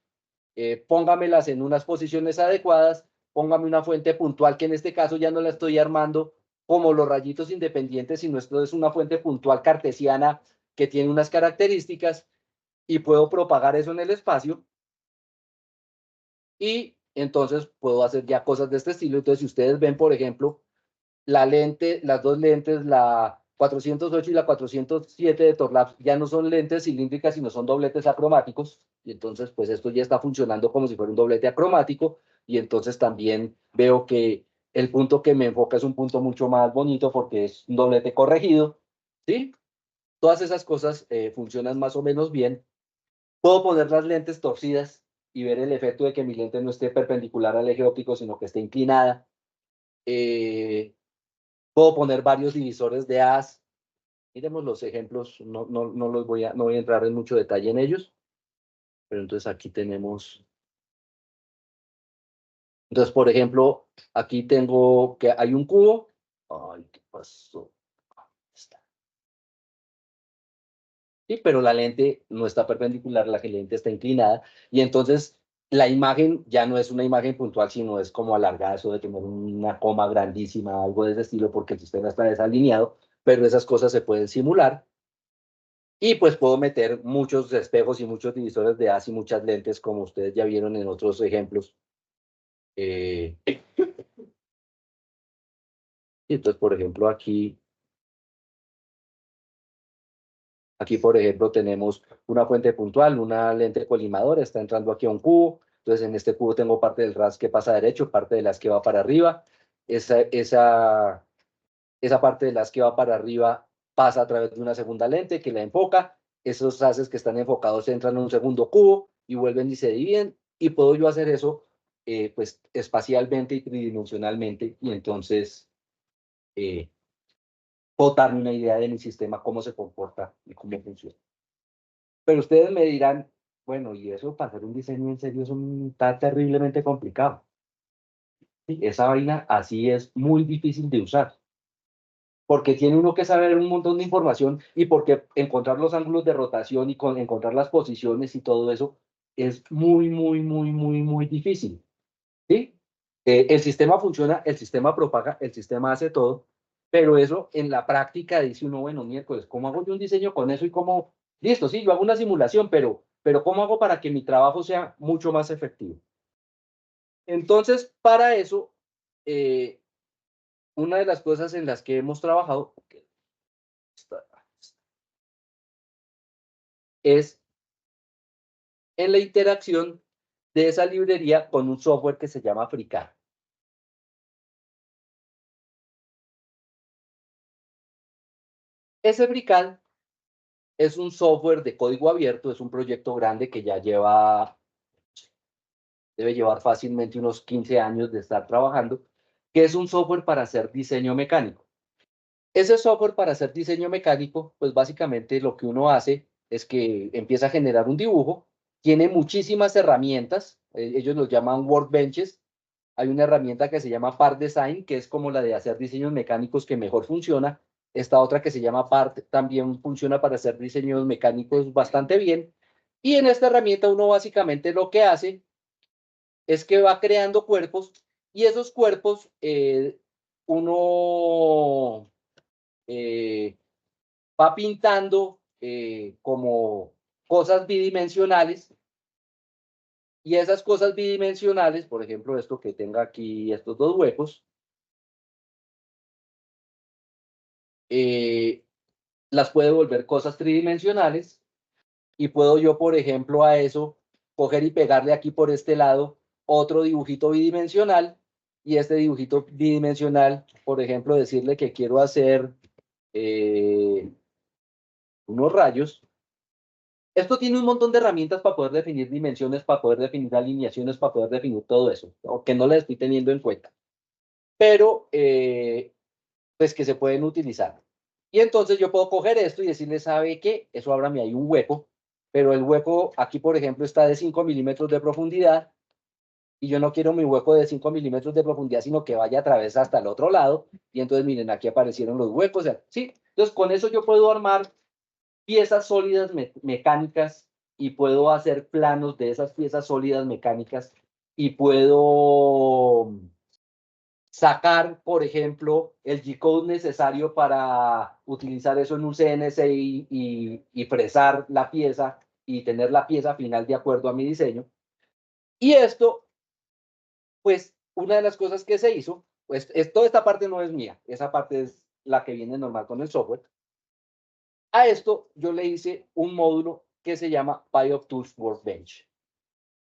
póngamelas en unas posiciones adecuadas, póngame una fuente puntual, que en este caso ya no la estoy armando como los rayitos independientes, sino esto es una fuente puntual cartesiana que tiene unas características y puedo propagar eso en el espacio y entonces puedo hacer ya cosas de este estilo. Entonces, si ustedes ven, por ejemplo, la lente, las dos lentes, la 408 y la 407 de Torlabs, ya no son lentes cilíndricas, sino son dobletes acromáticos. Y entonces, pues esto ya está funcionando como si fuera un doblete acromático. Y entonces también veo que el punto que me enfoca es un punto mucho más bonito porque es un doblete corregido. ¿Sí? Todas esas cosas funcionan más o menos bien. Puedo poner las lentes torcidas y ver el efecto de que mi lente no esté perpendicular al eje óptico, sino que esté inclinada. Puedo poner varios divisores de haz. Miremos los ejemplos, no voy a entrar en mucho detalle en ellos, pero entonces aquí tenemos, entonces por ejemplo, aquí tengo que hay un cubo, ay, ¿qué pasó? Está. Sí, pero la lente no está perpendicular, la lente está inclinada, y entonces la imagen ya no es una imagen puntual, sino es como alargada, eso de tener una coma grandísima, algo de ese estilo, porque el sistema está desalineado, pero esas cosas se pueden simular. Y pues puedo meter muchos espejos y muchos divisores de haz y muchas lentes, como ustedes ya vieron en otros ejemplos. Y entonces, por ejemplo, aquí, por ejemplo, tenemos una fuente puntual, una lente colimadora, está entrando aquí a un cubo. Entonces, en este cubo tengo parte del RAS que pasa derecho, parte de las que va para arriba. Esa parte de las que va para arriba pasa a través de una segunda lente que la enfoca. Esos haces que están enfocados entran en un segundo cubo y vuelven y se dividen. Y puedo yo hacer eso pues espacialmente y tridimensionalmente. Y entonces eh, puedo darme una idea de mi sistema, cómo se comporta y cómo funciona. Pero ustedes me dirán, bueno, y eso para hacer un diseño en serio está terriblemente complicado. ¿Sí? Esa vaina así es muy difícil de usar. Porque tiene uno que saber un montón de información y porque encontrar los ángulos de rotación y encontrar las posiciones y todo eso es muy, muy, muy, muy, muy difícil. ¿Sí? El sistema funciona, el sistema propaga, el sistema hace todo, pero eso en la práctica dice uno, bueno, miércoles, ¿cómo hago yo un diseño con eso y cómo, listo, sí, yo hago una simulación, pero ¿cómo hago para que mi trabajo sea mucho más efectivo? Entonces, para eso, eh, una de las cosas en las que hemos trabajado es en la interacción de esa librería con un software que se llama FreeCAD. Ese FreeCAD es un software de código abierto, es un proyecto grande que ya debe llevar fácilmente unos 15 años de estar trabajando, que es un software para hacer diseño mecánico. Ese software para hacer diseño mecánico, pues básicamente lo que uno hace es que empieza a generar un dibujo, tiene muchísimas herramientas, ellos los llaman workbenches. Hay una herramienta que se llama Part Design, que es como la de hacer diseños mecánicos que mejor funciona. Esta otra que se llama Part también funciona para hacer diseños mecánicos bastante bien. Y en esta herramienta uno básicamente lo que hace es que va creando cuerpos y esos cuerpos uno va pintando como cosas bidimensionales y esas cosas bidimensionales, por ejemplo, esto que tenga aquí estos dos huecos, las puede volver cosas tridimensionales y puedo yo, por ejemplo, a eso coger y pegarle aquí por este lado otro dibujito bidimensional y este dibujito bidimensional, por ejemplo, decirle que quiero hacer unos rayos. Esto tiene un montón de herramientas para poder definir dimensiones, para poder definir alineaciones, para poder definir todo eso, ¿no? Que no las estoy teniendo en cuenta, pero pues que se pueden utilizar. Y entonces yo puedo coger esto y decirle, ¿sabe qué? Eso ábrame ahí un hueco, pero el hueco aquí, por ejemplo, está de 5 milímetros de profundidad y yo no quiero mi hueco de 5 milímetros de profundidad, sino que vaya a través hasta el otro lado. Y entonces, miren, aquí aparecieron los huecos. ¿Sí? Entonces, con eso yo puedo armar piezas sólidas mecánicas y puedo hacer planos de esas piezas sólidas mecánicas y puedo sacar, por ejemplo, el G-code necesario para utilizar eso en un CNC y fresar la pieza y tener la pieza final de acuerdo a mi diseño. Y esto, pues, una de las cosas que se hizo, pues, toda esta parte no es mía, esa parte es la que viene normal con el software. A esto yo le hice un módulo que se llama PyOpTools Workbench.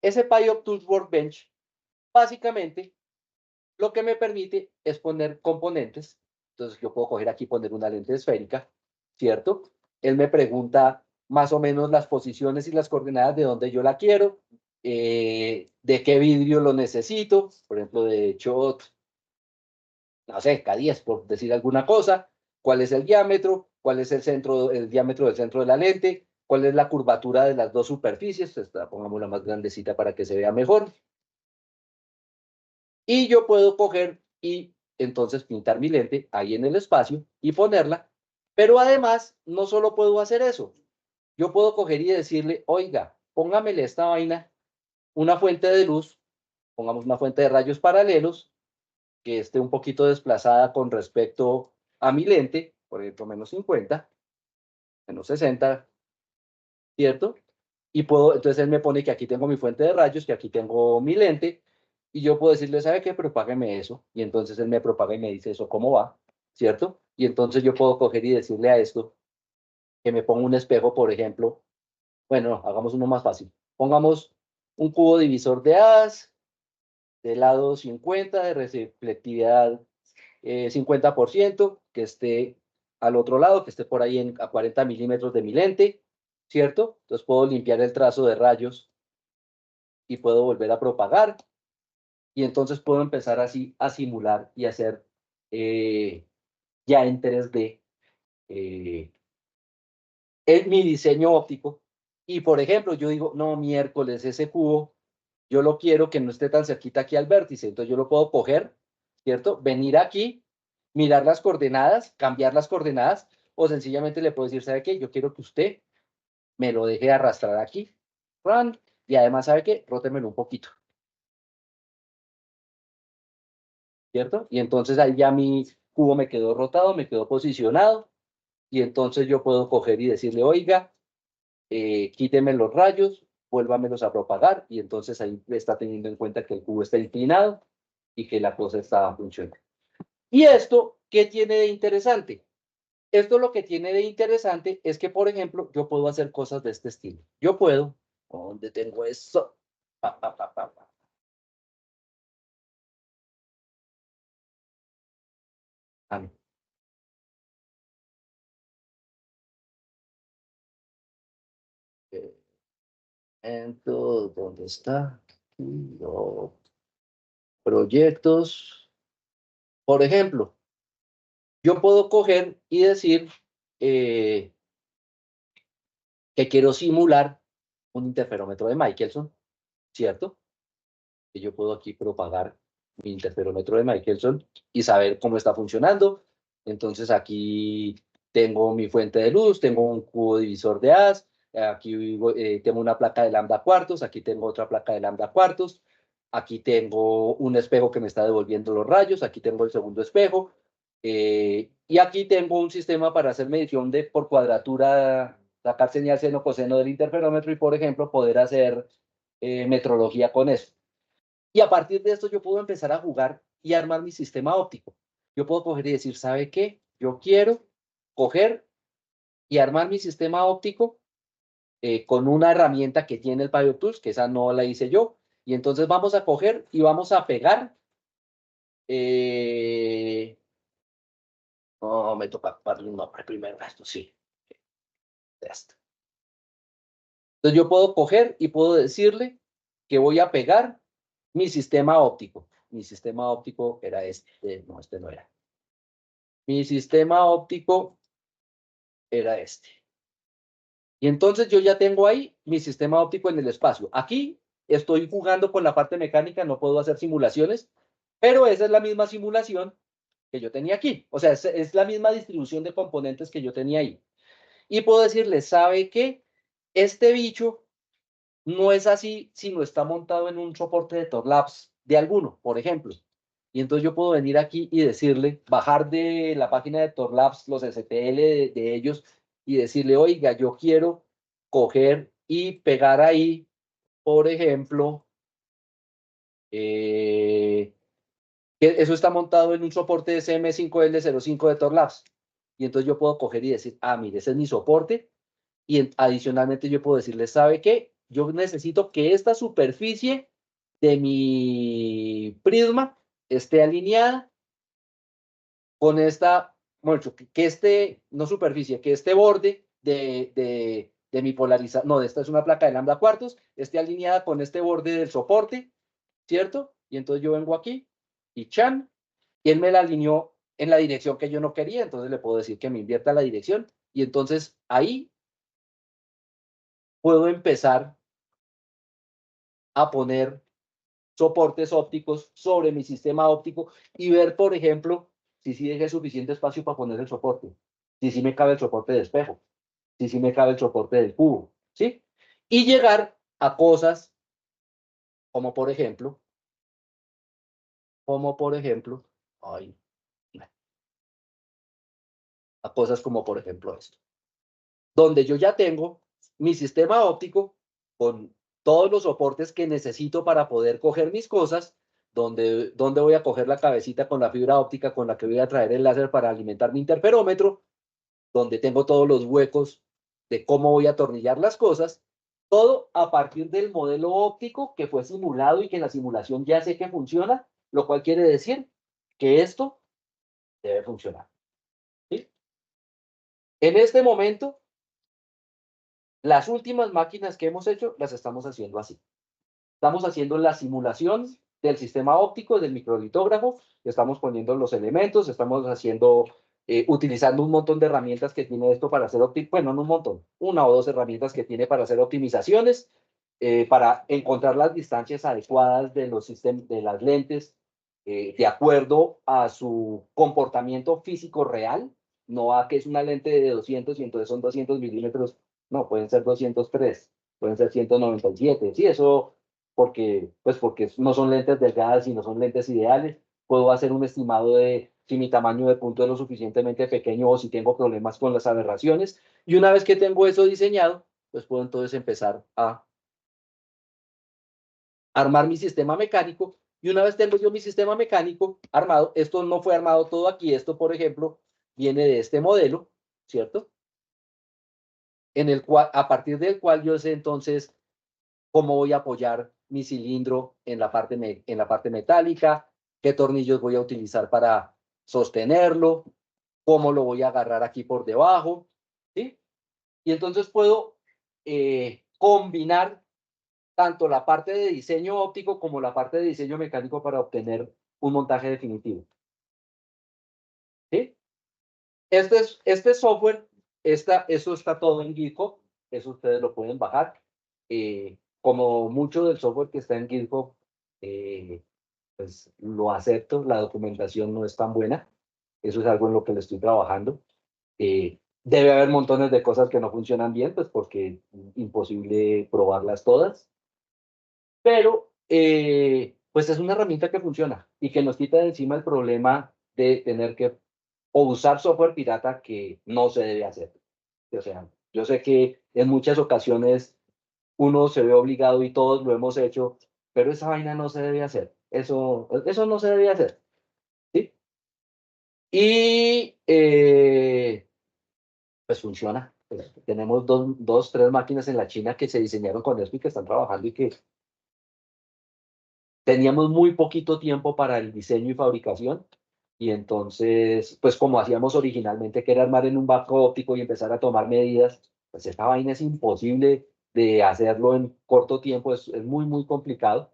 Ese PyOpTools Workbench, básicamente, lo que me permite es poner componentes. Entonces yo puedo coger aquí y poner una lente esférica, ¿cierto? Él me pregunta más o menos las posiciones y las coordenadas de dónde yo la quiero, de qué vidrio lo necesito, por ejemplo, de shot, no sé, K10, por decir alguna cosa, cuál es el diámetro, cuál es el diámetro del centro de la lente, cuál es la curvatura de las dos superficies, esta, pongamos la más grandecita para que se vea mejor. Y yo puedo coger y entonces pintar mi lente ahí en el espacio y ponerla. Pero además, no solo puedo hacer eso. Yo puedo coger y decirle, oiga, póngamele esta vaina, una fuente de luz, pongamos una fuente de rayos paralelos, que esté un poquito desplazada con respecto a mi lente, por ejemplo, menos 50, menos 60, ¿cierto? Y puedo, entonces él me pone que aquí tengo mi fuente de rayos, que aquí tengo mi lente, y yo puedo decirle, ¿sabe qué? Propágueme eso. Y entonces él me propaga y me dice eso, ¿cómo va? ¿Cierto? Y entonces yo puedo coger y decirle a esto que me ponga un espejo, por ejemplo. Bueno, hagamos uno más fácil. Pongamos un cubo divisor de haz, de lado 50, de reflectividad 50%, que esté al otro lado, que esté por ahí a 40 milímetros de mi lente, ¿cierto? Entonces puedo limpiar el trazo de rayos y puedo volver a propagar. Y entonces puedo empezar así a simular y hacer ya en 3D mi diseño óptico. Y por ejemplo, yo digo, no, miércoles, ese cubo, yo lo quiero que no esté tan cerquita aquí al vértice. Entonces yo lo puedo coger, ¿cierto? Venir aquí, mirar las coordenadas, cambiar las coordenadas, o sencillamente le puedo decir, ¿sabe qué? Yo quiero que usted me lo deje arrastrar aquí. Run, y además, ¿sabe qué? Rótemelo un poquito, ¿cierto? Y entonces ahí ya mi cubo me quedó rotado, me quedó posicionado, y entonces yo puedo coger y decirle, oiga, quíteme los rayos, vuélvamelos a propagar, y entonces ahí está teniendo en cuenta que el cubo está inclinado y que la cosa está funcionando. ¿Y esto qué tiene de interesante? Esto lo que tiene de interesante es que, por ejemplo, yo puedo hacer cosas de este estilo. Yo puedo, ¿dónde tengo eso? Pa, pa, pa, pa, pa. Ah, no. Entonces, ¿dónde está? Los proyectos. Por ejemplo, yo puedo coger y decir eh, que quiero simular un interferómetro de Michelson, ¿cierto? Que yo puedo aquí propagar mi interferómetro de Michelson y saber cómo está funcionando. Entonces aquí tengo mi fuente de luz, tengo un cubo divisor de haz, aquí tengo una placa de lambda cuartos, aquí tengo otra placa de lambda cuartos, aquí tengo un espejo que me está devolviendo los rayos, aquí tengo el segundo espejo, y aquí tengo un sistema para hacer medición de por cuadratura, sacar señal seno coseno del interferómetro y, por ejemplo, poder hacer metrología con eso. Y a partir de esto yo puedo empezar a jugar y armar mi sistema óptico. Yo puedo coger y decir, ¿sabe qué? Yo quiero coger y armar mi sistema óptico con una herramienta que tiene el PyOptools, que esa no la hice yo. Y entonces vamos a coger y vamos a pegar. No, me toca darle un nombre primero a esto, sí. Esto. Entonces yo puedo coger y puedo decirle que voy a pegar mi sistema óptico. Mi sistema óptico era este. No, este no era. Mi sistema óptico era este. Y entonces yo ya tengo ahí mi sistema óptico en el espacio. Aquí estoy jugando con la parte mecánica, no puedo hacer simulaciones, pero esa es la misma simulación que yo tenía aquí. O sea, es la misma distribución de componentes que yo tenía ahí. Y puedo decirle, ¿sabe qué? Este bicho no es así si no está montado en un soporte de Torlabs de alguno, por ejemplo. Y entonces yo puedo venir aquí y decirle, bajar de la página de Torlabs los STL de ellos y decirle, oiga, yo quiero coger y pegar ahí, por ejemplo, que eso está montado en un soporte de CM5L05 de Torlabs. Y entonces yo puedo coger y decir, ah, mire, ese es mi soporte. Y adicionalmente yo puedo decirle, ¿sabe qué? Yo necesito que esta superficie de mi prisma esté alineada con esta, bueno, que este, no superficie, que este borde de mi polarización, no, esta es una placa de lambda cuartos, esté alineada con este borde del soporte, ¿cierto? Y entonces yo vengo aquí y chan, y él me la alineó en la dirección que yo no quería, entonces le puedo decir que me invierta la dirección, y entonces ahí puedo empezar a poner soportes ópticos sobre mi sistema óptico y ver, por ejemplo, si sí dejé suficiente espacio para poner el soporte, si sí me cabe el soporte de espejo, si sí me cabe el soporte del cubo, ¿sí? Y llegar a cosas como por ejemplo, ay, a cosas como por ejemplo esto, donde yo ya tengo mi sistema óptico con todos los soportes que necesito para poder coger mis cosas, donde voy a coger la cabecita con la fibra óptica con la que voy a traer el láser para alimentar mi interferómetro, donde tengo todos los huecos de cómo voy a atornillar las cosas, todo a partir del modelo óptico que fue simulado y que en la simulación ya sé que funciona, lo cual quiere decir que esto debe funcionar. ¿Sí? En este momento, las últimas máquinas que hemos hecho las estamos haciendo así. Estamos haciendo la simulación del sistema óptico, del microlitógrafo, estamos poniendo los elementos, estamos haciendo, utilizando un montón de herramientas que tiene esto para hacer, bueno, no un montón, una o dos herramientas que tiene para hacer optimizaciones, para encontrar las distancias adecuadas de los sistemas, de las lentes, de acuerdo a su comportamiento físico real, no a que es una lente de 200 y entonces son 200 milímetros, no, pueden ser 203, pueden ser 197, sí, eso porque no son lentes delgadas y no son lentes ideales, puedo hacer un estimado de si mi tamaño de punto es lo suficientemente pequeño o si tengo problemas con las aberraciones, y una vez que tengo eso diseñado, pues puedo entonces empezar a armar mi sistema mecánico, y una vez tengo yo mi sistema mecánico armado, esto no fue armado todo aquí, esto por ejemplo viene de este modelo, ¿cierto? En el cual, a partir del cual yo sé entonces cómo voy a apoyar mi cilindro en la parte metálica, qué tornillos voy a utilizar para sostenerlo, cómo lo voy a agarrar aquí por debajo, ¿sí? Y entonces puedo combinar tanto la parte de diseño óptico como la parte de diseño mecánico para obtener un montaje definitivo, ¿sí? Este software, eso está todo en GitHub, eso ustedes lo pueden bajar. Como mucho del software que está en GitHub, pues lo acepto, la documentación no es tan buena, eso es algo en lo que le estoy trabajando. Debe haber montones de cosas que no funcionan bien, pues porque es imposible probarlas todas, pero pues es una herramienta que funciona y que nos quita de encima el problema de tener que o usar software pirata que no se debe hacer. O sea, yo sé que en muchas ocasiones uno se ve obligado y todos lo hemos hecho, pero esa vaina no se debe hacer. Eso no se debe hacer. ¿Sí? Y Pues funciona. Pues, tenemos tres máquinas en la China que se diseñaron con eso y que están trabajando y que teníamos muy poquito tiempo para el diseño y fabricación. Y entonces, pues como hacíamos originalmente, que era armar en un barco óptico y empezar a tomar medidas, pues esta vaina es imposible de hacerlo en corto tiempo, es muy, muy complicado.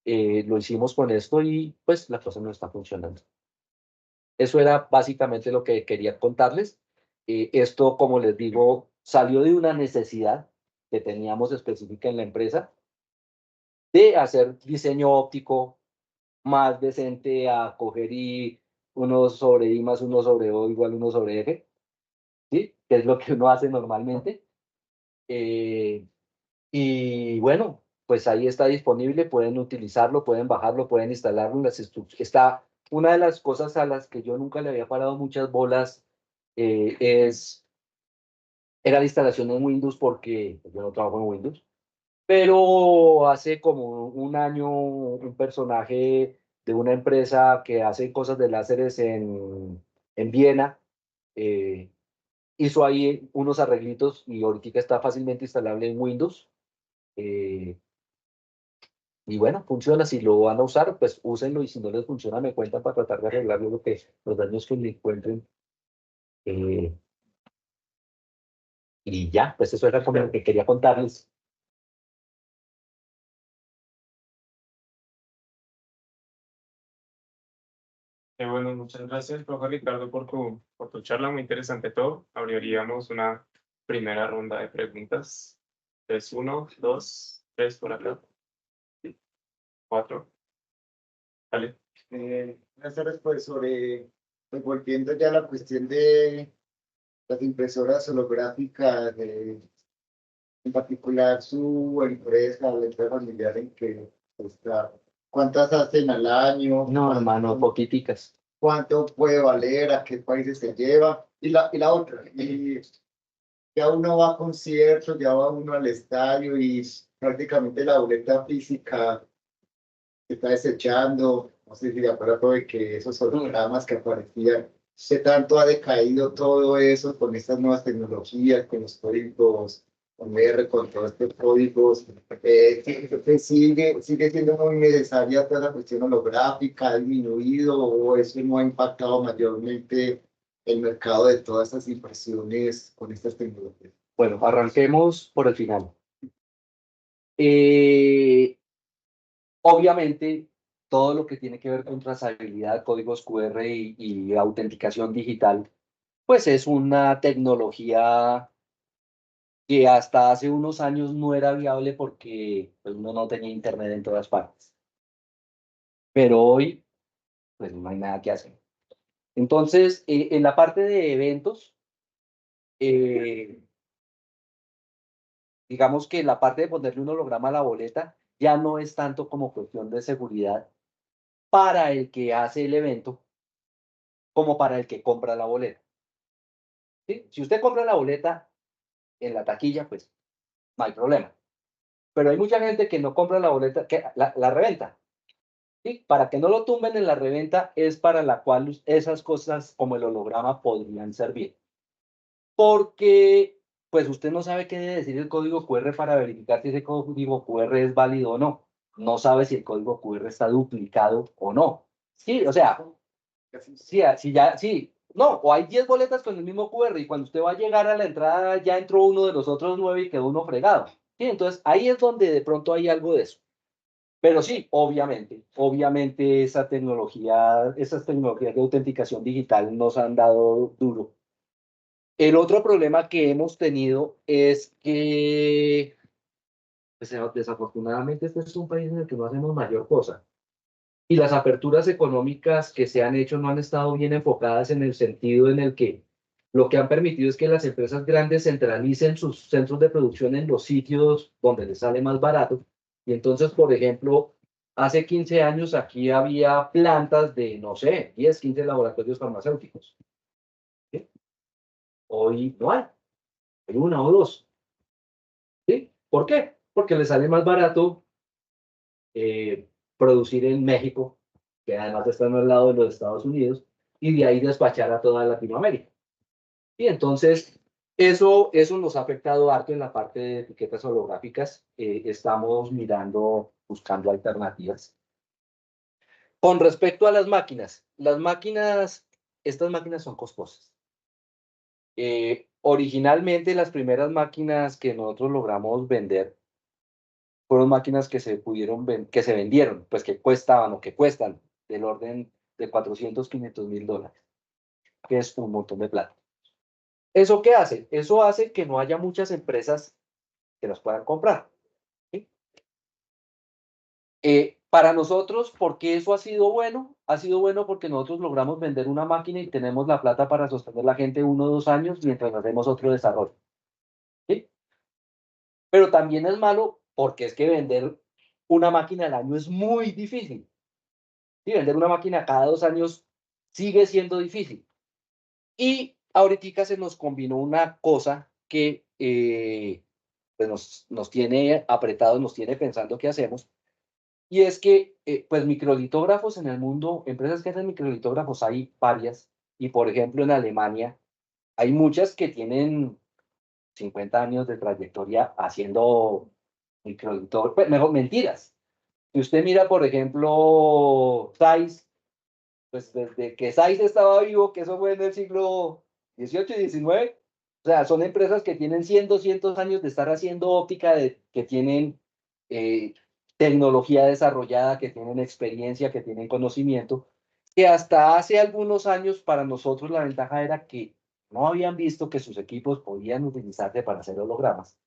Lo hicimos con esto y pues la cosa no está funcionando. Eso era básicamente lo que quería contarles. Esto, como les digo, salió de una necesidad que teníamos específica en la empresa de hacer diseño óptico más decente a coger y uno sobre I más uno sobre O igual uno sobre F, ¿sí? Que es lo que uno hace normalmente. Eh, y bueno, pues ahí está disponible, pueden utilizarlo, pueden bajarlo, pueden instalarlo en las instrucciones. Está una de las cosas a las que yo nunca le había parado muchas bolas, era la instalación en Windows porque yo no trabajo en Windows. Pero hace como un año, un personaje de una empresa que hace cosas de láseres en Viena, eh, hizo ahí unos arreglitos y ahorita está fácilmente instalable en Windows. eh, y bueno, funciona. Si lo van a usar, pues úsenlo y si no les funciona, me cuentan para tratar de arreglar los daños que le encuentren. eh, y ya, pues eso era como lo que quería contarles. Bueno, muchas gracias, profe Ricardo, por tu charla, muy interesante todo. Abriríamos una primera ronda de preguntas. Es 1, 2, 3 por acá, 4. Vale. Buenas tardes, pues pues volviendo ya a la cuestión de las impresoras holográficas, en particular su empresa, la empresa familiar en que está, ¿cuántas hacen al año? No, hermano, poquiticas. ¿Cuánto puede valer? ¿A qué países se lleva? Y la otra, y ya uno va a conciertos, ya va uno al estadio y prácticamente la boleta física se está desechando, no sé si de acuerdo de que esos hologramas que aparecían, qué tanto ha decaído todo eso con estas nuevas tecnologías, con los códigos, con R, con todos estos códigos, sigue siendo muy necesaria toda la cuestión holográfica, ha disminuido o eso no ha impactado mayormente el mercado de todas estas impresiones con estas tecnologías. Bueno, arranquemos por el final. Eh, Obviamente, todo lo que tiene que ver con trazabilidad, códigos QR y autenticación digital, pues es una tecnología que hasta hace unos años no era viable porque pues, uno no tenía internet en todas partes. Pero hoy, pues no hay nada que hacer. Entonces, en la parte de eventos, eh, digamos que la parte de ponerle un holograma a la boleta ya no es tanto como cuestión de seguridad para el que hace el evento como para el que compra la boleta. ¿Sí? Si usted compra la boleta en la taquilla, pues no hay problema. Pero hay mucha gente que no compra la boleta, que la reventa. ¿Sí? Para que no lo tumben en la reventa es para la cual esas cosas como el holograma podrían servir. Porque pues usted no sabe qué debe decir el código QR para verificar si ese código QR es válido o no. No sabe si el código QR está duplicado o no. Sí, o sea, sí, sí, ya, sí. No, o hay 10 boletas con el mismo QR y cuando usted va a llegar a la entrada ya entró uno de los otros 9 y quedó uno fregado. Sí, entonces ahí es donde de pronto hay algo de eso. Pero sí, obviamente esas tecnologías de autenticación digital nos han dado duro. El otro problema que hemos tenido es que, pues, desafortunadamente, este es un país en el que no hacemos mayor cosa. Y las aperturas económicas que se han hecho no han estado bien enfocadas en el sentido en el que lo que han permitido es que las empresas grandes centralicen sus centros de producción en los sitios donde les sale más barato. Y entonces, por ejemplo, hace 15 años aquí había plantas de, no sé, 10, 15 laboratorios farmacéuticos. ¿Sí? Hoy no hay una o dos. ¿Sí? ¿Por qué? Porque les sale más barato eh, producir en México, que además están al lado de los Estados Unidos, y de ahí despachar a toda Latinoamérica. Y entonces, Eso nos ha afectado harto en la parte de etiquetas holográficas. Estamos mirando, buscando alternativas. Con respecto a las máquinas, estas máquinas son costosas. Originalmente las primeras máquinas que nosotros logramos vender fueron máquinas que se que se vendieron, pues que costaban o que cuestan del orden de 400, 500 mil dólares, que es un montón de plata. ¿Eso qué hace? Eso hace que no haya muchas empresas que las puedan comprar. ¿Sí? Para nosotros, ¿por qué eso ha sido bueno? Ha sido bueno porque nosotros logramos vender una máquina y tenemos la plata para sostener la gente 1 o 2 años mientras hacemos otro desarrollo. ¿Sí? Pero también es malo porque es que vender una máquina al año es muy difícil. ¿Sí? Vender una máquina cada 2 años sigue siendo difícil. Y ahorita se nos combinó una cosa que pues nos tiene apretados, nos tiene pensando qué hacemos. Y es que, pues, microlitógrafos en el mundo, empresas que hacen microlitógrafos hay varias. Y, por ejemplo, en Alemania hay muchas que tienen 50 años de trayectoria haciendo microlitógrafos. Pues, mejor, mentiras. Si usted mira, por ejemplo, Zeiss, pues desde que Zeiss estaba vivo, que eso fue en el siglo XVIII y XIX, o sea, son empresas que tienen 100, 200 años de estar haciendo óptica, que tienen eh, tecnología desarrollada, que tienen experiencia, que tienen conocimiento, que hasta hace algunos años para nosotros la ventaja era que no habían visto que sus equipos podían utilizarse para hacer hologramas.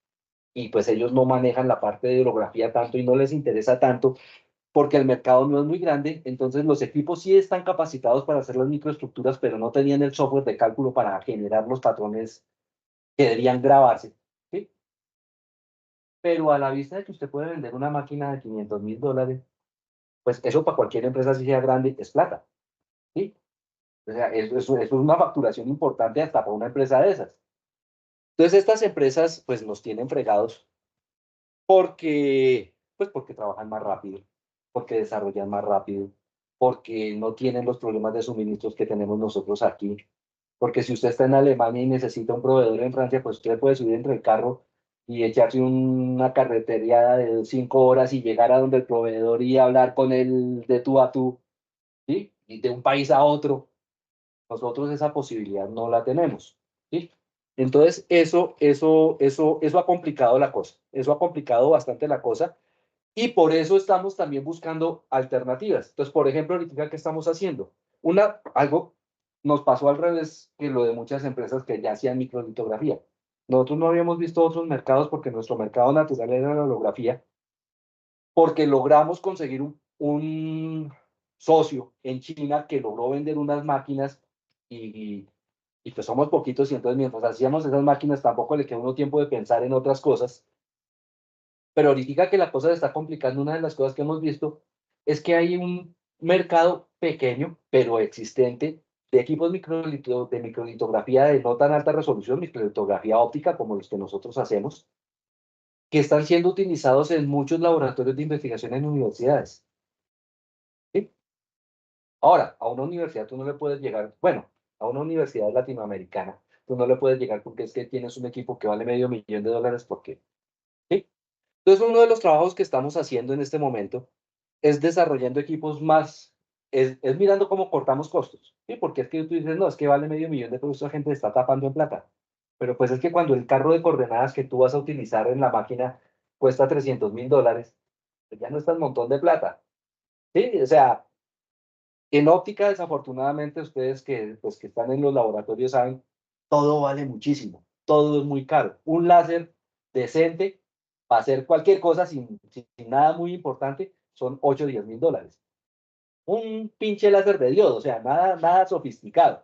Y pues ellos no manejan la parte de holografía tanto y no les interesa tanto porque el mercado no es muy grande, entonces los equipos sí están capacitados para hacer las microestructuras, pero no tenían el software de cálculo para generar los patrones que deberían grabarse, ¿sí? Pero a la vista de que usted puede vender una máquina de 500 mil dólares, pues eso para cualquier empresa, si sea grande, es plata, ¿sí? O sea, eso es una facturación importante hasta para una empresa de esas. Entonces estas empresas pues nos tienen fregados porque trabajan más rápido, porque desarrollan más rápido, porque no tienen los problemas de suministros que tenemos nosotros aquí. Porque si usted está en Alemania y necesita un proveedor en Francia, pues usted puede subir entre el carro y echarse una carretería de 5 horas y llegar a donde el proveedor y hablar con él de tú a tú, ¿sí? Y de un país a otro. Nosotros esa posibilidad no la tenemos, ¿sí? Entonces, eso ha complicado la cosa. Eso ha complicado bastante la cosa. Y por eso estamos también buscando alternativas. Entonces, por ejemplo, ahorita, ¿qué estamos haciendo? Algo nos pasó al revés que lo de muchas empresas que ya hacían microlitografía. Nosotros no habíamos visto otros mercados porque nuestro mercado natural era la holografía, porque logramos conseguir un socio en China que logró vender unas máquinas y pues somos poquitos y entonces mientras hacíamos esas máquinas tampoco le quedó uno tiempo de pensar en otras cosas. Pero ahorita que la cosa se está complicando, una de las cosas que hemos visto es que hay un mercado pequeño, pero existente, de equipos de microlitografía de no tan alta resolución, microlitografía óptica como los que nosotros hacemos, que están siendo utilizados en muchos laboratorios de investigación en universidades. ¿Sí? Ahora, a una universidad tú no le puedes llegar, bueno, a una universidad latinoamericana, tú no le puedes llegar porque es que tienes un equipo que vale $500,000 porque, ¿sí? Entonces, uno de los trabajos que estamos haciendo en este momento es desarrollando equipos más, es mirando cómo cortamos costos, ¿sí? Porque es que tú dices, no, es que vale $500,000, pero esta gente está tapando en plata. Pero pues es que cuando el carro de coordenadas que tú vas a utilizar en la máquina cuesta $300,000, pues ya no está un montón de plata, ¿sí? O sea, en óptica, desafortunadamente, ustedes pues, que están en los laboratorios saben, todo vale muchísimo, todo es muy caro. Un láser decente para hacer cualquier cosa sin nada muy importante son 8 o 10 mil dólares. Un pinche láser de diodo, o sea, nada sofisticado,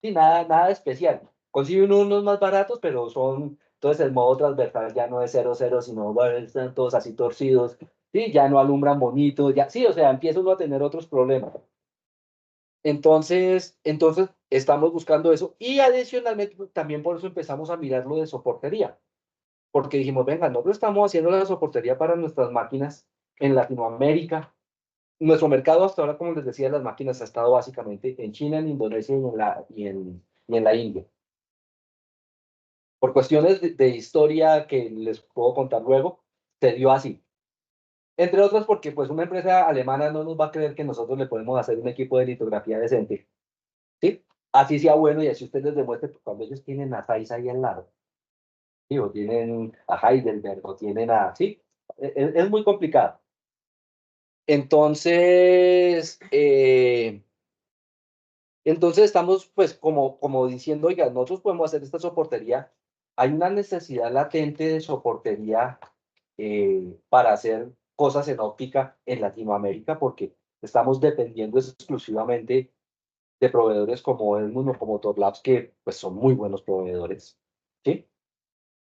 sí, nada especial. Consigue unos más baratos, pero entonces el modo transversal ya no es 0,0, sino bueno, están todos así torcidos, sí, ya no alumbran bonito, ya, sí, o sea, empieza uno a tener otros problemas. Entonces estamos buscando eso y adicionalmente pues, también por eso empezamos a mirar lo de soportería, porque dijimos, venga, nosotros estamos haciendo la soportería para nuestras máquinas en Latinoamérica. Nuestro mercado hasta ahora, como les decía, las máquinas ha estado básicamente en China, en Indonesia y en la India. por cuestiones de historia que les puedo contar luego, se dio así. Entre otras porque pues una empresa alemana no nos va a creer que nosotros le podemos hacer un equipo de litografía decente, ¿sí? Así sea bueno y así usted les demuestre, pues, cuando ellos tienen a Zeiss ahí al lado, ¿sí? O tienen a Heidelberg, o tienen a, ¿sí? Es muy complicado. Entonces, entonces estamos pues como diciendo, oiga, nosotros podemos hacer esta soportería. Hay una necesidad latente de soportería para hacer cosas en óptica en Latinoamérica porque estamos dependiendo exclusivamente de proveedores como Edmund o como Torlabs, que pues son muy buenos proveedores, ¿sí?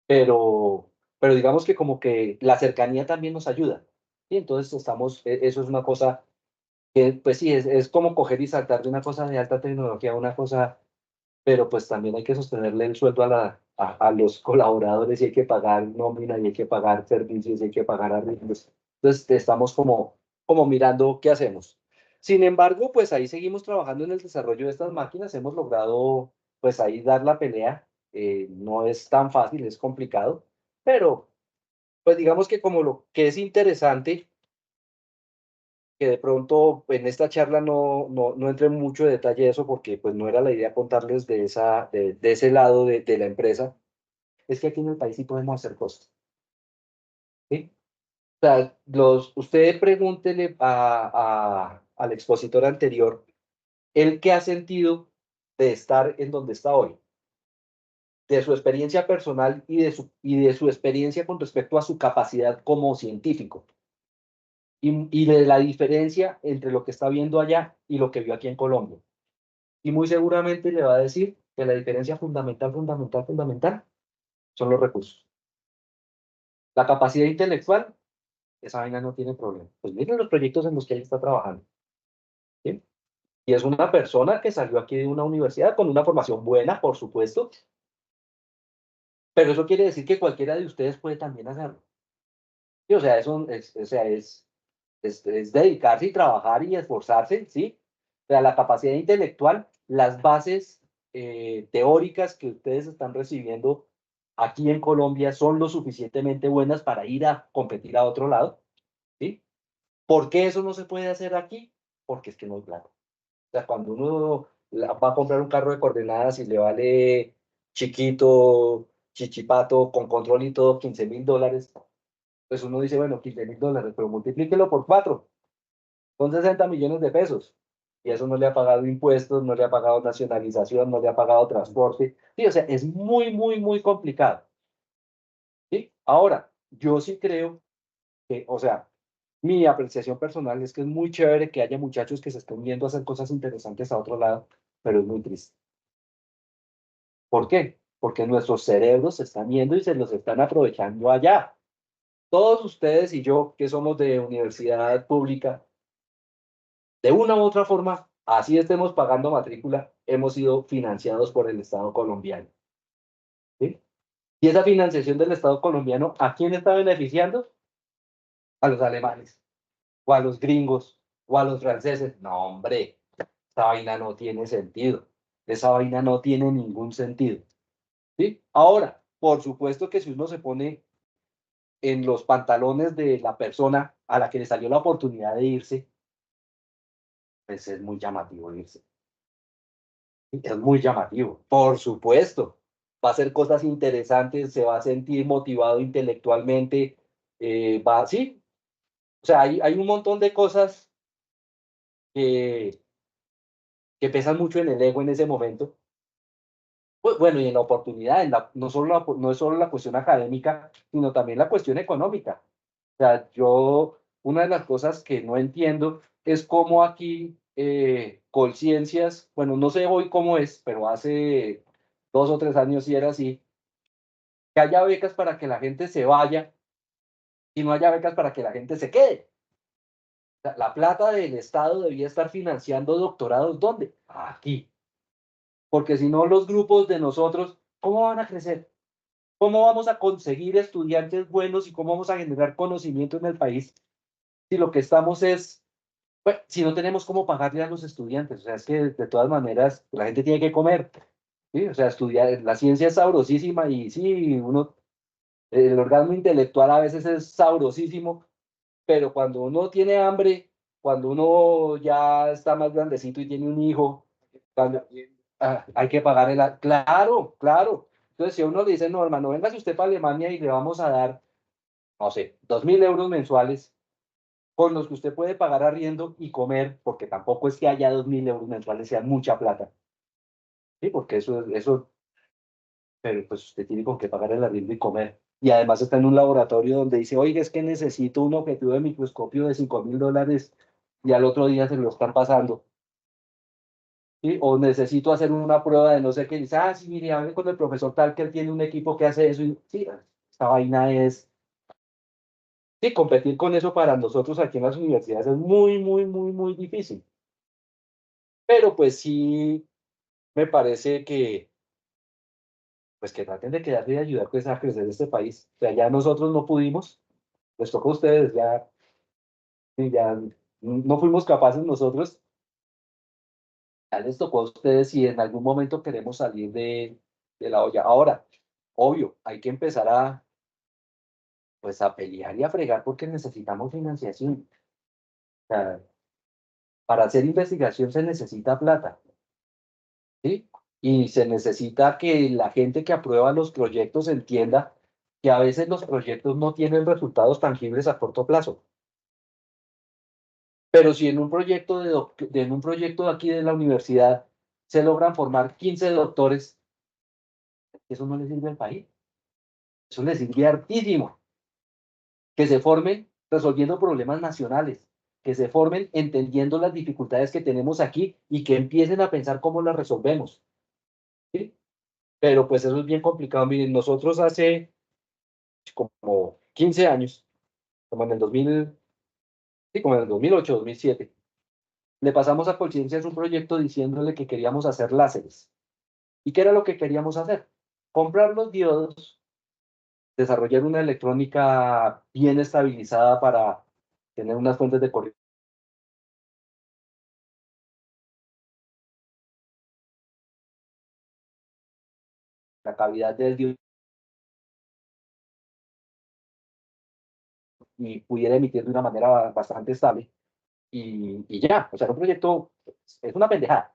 Pero digamos que como que la cercanía también nos ayuda, ¿sí? Entonces estamos, eso es una cosa que pues sí, es como coger y saltar de una cosa de alta tecnología a una cosa, pero pues también hay que sostenerle el sueldo a los colaboradores y hay que pagar nómina y hay que pagar servicios y hay que pagar arriendos. Entonces estamos como mirando qué hacemos. Sin embargo, pues ahí seguimos trabajando en el desarrollo de estas máquinas, hemos logrado pues ahí dar la pelea, no es tan fácil, es complicado, pero pues digamos que como lo que es interesante que de pronto en esta charla no entre en mucho detalle de eso porque pues no era la idea contarles de ese lado de la empresa, es que aquí en el país sí podemos hacer cosas, ¿sí? O sea, usted pregúntele al expositor anterior, el qué ha sentido de estar en donde está hoy, de su experiencia personal y de su experiencia con respecto a su capacidad como científico. Y de la diferencia entre lo que está viendo allá y lo que vio aquí en Colombia. Y muy seguramente le va a decir que la diferencia fundamental son los recursos. La capacidad intelectual, esa vaina no tiene problema. Pues miren los proyectos en los que él está trabajando, ¿sí? Y es una persona que salió aquí de una universidad con una formación buena, por supuesto, pero eso quiere decir que cualquiera de ustedes puede también hacerlo. ¿Sí? O sea, es dedicarse y trabajar y esforzarse, ¿sí? O sea, la capacidad intelectual, las bases teóricas que ustedes están recibiendo aquí en Colombia son lo suficientemente buenas para ir a competir a otro lado, ¿sí? ¿Por qué eso no se puede hacer aquí? Porque es que no hay plata. O sea, cuando uno va a comprar un carro de coordenadas y le vale chiquito, chichipato, con control y todo, $15.000, pues uno dice, bueno, $15.000, pero multiplíquelo por 4. Son 60 millones de pesos. Y eso no le ha pagado impuestos, no le ha pagado nacionalización, no le ha pagado transporte. Sí, o sea, es muy complicado. ¿Sí? Ahora, yo sí creo que, o sea, mi apreciación personal es que es muy chévere que haya muchachos que se estén viendo a hacer cosas interesantes a otro lado, pero es muy triste. ¿Por qué? Porque nuestros cerebros se están viendo y se los están aprovechando allá. Todos ustedes y yo, que somos de universidad pública, de una u otra forma, así estemos pagando matrícula, hemos sido financiados por el Estado colombiano, ¿sí? Y esa financiación del Estado colombiano, ¿a quién está beneficiando? A los alemanes, o a los gringos, o a los franceses. No, hombre, esa vaina no tiene sentido. Esa vaina no tiene ningún sentido, ¿sí? Ahora, por supuesto que si uno se pone en los pantalones de la persona a la que le salió la oportunidad de irse, pues es muy llamativo irse. Es muy llamativo, por supuesto. Va a hacer cosas interesantes, se va a sentir motivado intelectualmente, sí, o sea, hay un montón de cosas que, que pesan mucho en el ego en ese momento. Bueno, y en la oportunidad, no es solo la cuestión académica, sino también la cuestión económica. O sea, una de las cosas que no entiendo es cómo aquí Colciencias, bueno, no sé hoy cómo es, pero hace 2 o 3 años sí era así, que haya becas para que la gente se vaya y no haya becas para que la gente se quede. La plata del Estado debía estar financiando doctorados, ¿dónde? Aquí. Porque si no, los grupos de nosotros, ¿cómo van a crecer? ¿Cómo vamos a conseguir estudiantes buenos y cómo vamos a generar conocimiento en el país si lo que estamos es, pues, si no tenemos cómo pagarle a los estudiantes? O sea, es que de todas maneras la gente tiene que comer. ¿sí? O sea, estudiar, la ciencia es sabrosísima y sí, uno, el orgasmo intelectual a veces es sabrosísimo, pero cuando uno tiene hambre, cuando uno ya está más grandecito y tiene un hijo, cuando, hay que pagar Claro, claro. Entonces, si a uno le dice, no, hermano, véngase usted para Alemania y le vamos a dar, no sé, 2.000 euros mensuales, con los que usted puede pagar arriendo y comer, porque tampoco es que haya 2.000 euros mensuales, sea mucha plata. Sí, porque eso, pero pues usted tiene con qué pagar el arriendo y comer. Y además está en un laboratorio donde dice, oiga, es que necesito un objetivo de microscopio de 5.000 dólares y al otro día se lo están pasando. ¿Sí? O necesito hacer una prueba de no sé qué. Dice, ah, sí, mire, hable con el profesor tal que él tiene un equipo que hace eso. Y, sí, esta vaina es. Sí, competir con eso para nosotros aquí en las universidades es muy, muy, muy, muy difícil. Pero pues sí, me parece que, pues que traten de quedarse y ayudar pues, a crecer este país. O sea, ya nosotros no pudimos, les tocó a ustedes, ya, sí, ya no fuimos capaces nosotros, ya les tocó a ustedes si en algún momento queremos salir de la olla. Ahora, obvio, hay que empezar pues, a pelear y a fregar porque necesitamos financiación. O sea, para hacer investigación se necesita plata, ¿sí? Y se necesita que la gente que aprueba los proyectos entienda que a veces los proyectos no tienen resultados tangibles a corto plazo. Pero si en un proyecto en un proyecto de aquí de la universidad se logran formar 15 doctores, eso no le sirve al país. Eso le sirve hartísimo. Que se formen resolviendo problemas nacionales, que se formen entendiendo las dificultades que tenemos aquí y que empiecen a pensar cómo las resolvemos, ¿sí? Pero pues eso es bien complicado. Miren, nosotros hace como 15 años, como en el 2000, sí, como en el 2008, 2007, le pasamos a Colciencias un proyecto diciéndole que queríamos hacer láseres. ¿Y qué era lo que queríamos hacer? Comprar los diodos, desarrollar una electrónica bien estabilizada para tener unas fuentes de corriente. La cavidad del diodo y pudiera emitir de una manera bastante estable. Y ya, o sea, un proyecto es una pendejada.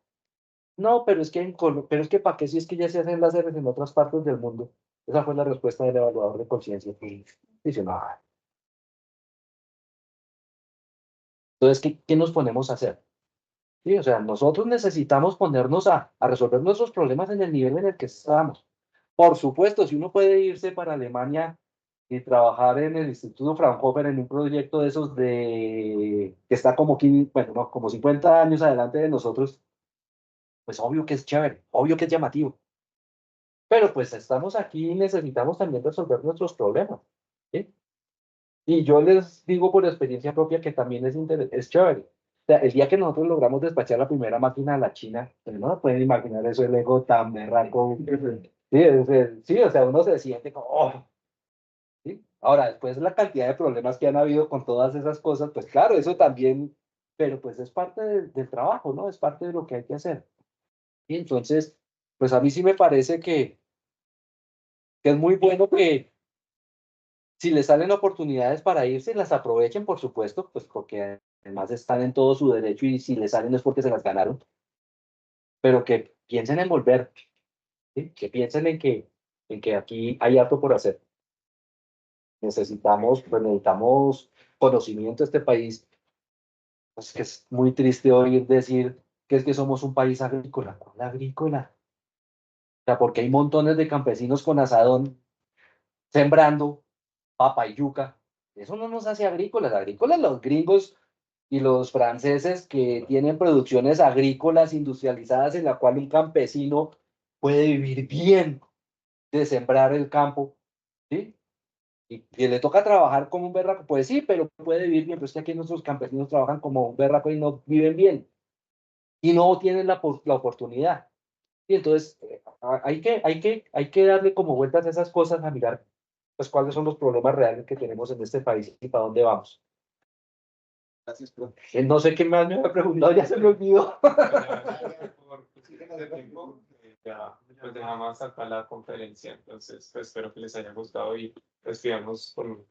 No, pero es que, pero es que ¿para qué si es que ya se hacen láseres en otras partes del mundo? Esa fue la respuesta del evaluador de conciencia. Y dice, no. Entonces, ¿qué nos ponemos a hacer? Sí, o sea, nosotros necesitamos ponernos a resolver nuestros problemas en el nivel en el que estamos. Por supuesto, si uno puede irse para Alemania y trabajar en el Instituto Fraunhofer en un proyecto de esos que está como, bueno, no, como 50 años adelante de nosotros, pues obvio que es chévere, obvio que es llamativo. Pero pues estamos aquí y necesitamos también resolver nuestros problemas, ¿sí? Y yo les digo por experiencia propia que también es chévere. O sea, el día que nosotros logramos despachar la primera máquina a la China, pues no pueden imaginar eso, el ego tan berraco. Sí, sí, o sea, uno se siente como, oh, ¿sí? Ahora, después la cantidad de problemas que han habido con todas esas cosas, pues claro, eso también, pero pues es parte del trabajo, ¿no? Es parte de lo que hay que hacer. Y entonces, pues a mí sí me parece que es muy bueno que si les salen oportunidades para irse, las aprovechen, por supuesto, pues porque además están en todo su derecho y si les salen es porque se las ganaron, pero que piensen en volver, ¿sí? Que piensen en que aquí hay harto por hacer. Necesitamos conocimiento de este país. Pues que es muy triste oír decir que es que somos un país agrícola. ¿Cuál agrícola? O sea, porque hay montones de campesinos con asadón sembrando papa y yuca. Eso no nos hace agrícolas. Agrícolas los gringos y los franceses que tienen producciones agrícolas industrializadas en la cual un campesino puede vivir bien de sembrar el campo, ¿sí? Y que le toca trabajar como un berraco, pues sí, pero puede vivir bien, pero es que aquí nuestros campesinos trabajan como un berraco y no viven bien, y no tienen la oportunidad. Y entonces hay que darle como vueltas a esas cosas, a mirar pues cuáles son los problemas reales que tenemos en este país y para dónde vamos. Gracias, profe. No sé qué más me ha preguntado, ya se me olvidó. Por cuestiones de tiempo, ya pues dejamos acá la conferencia. Entonces, pues espero que les haya gustado y despidamos por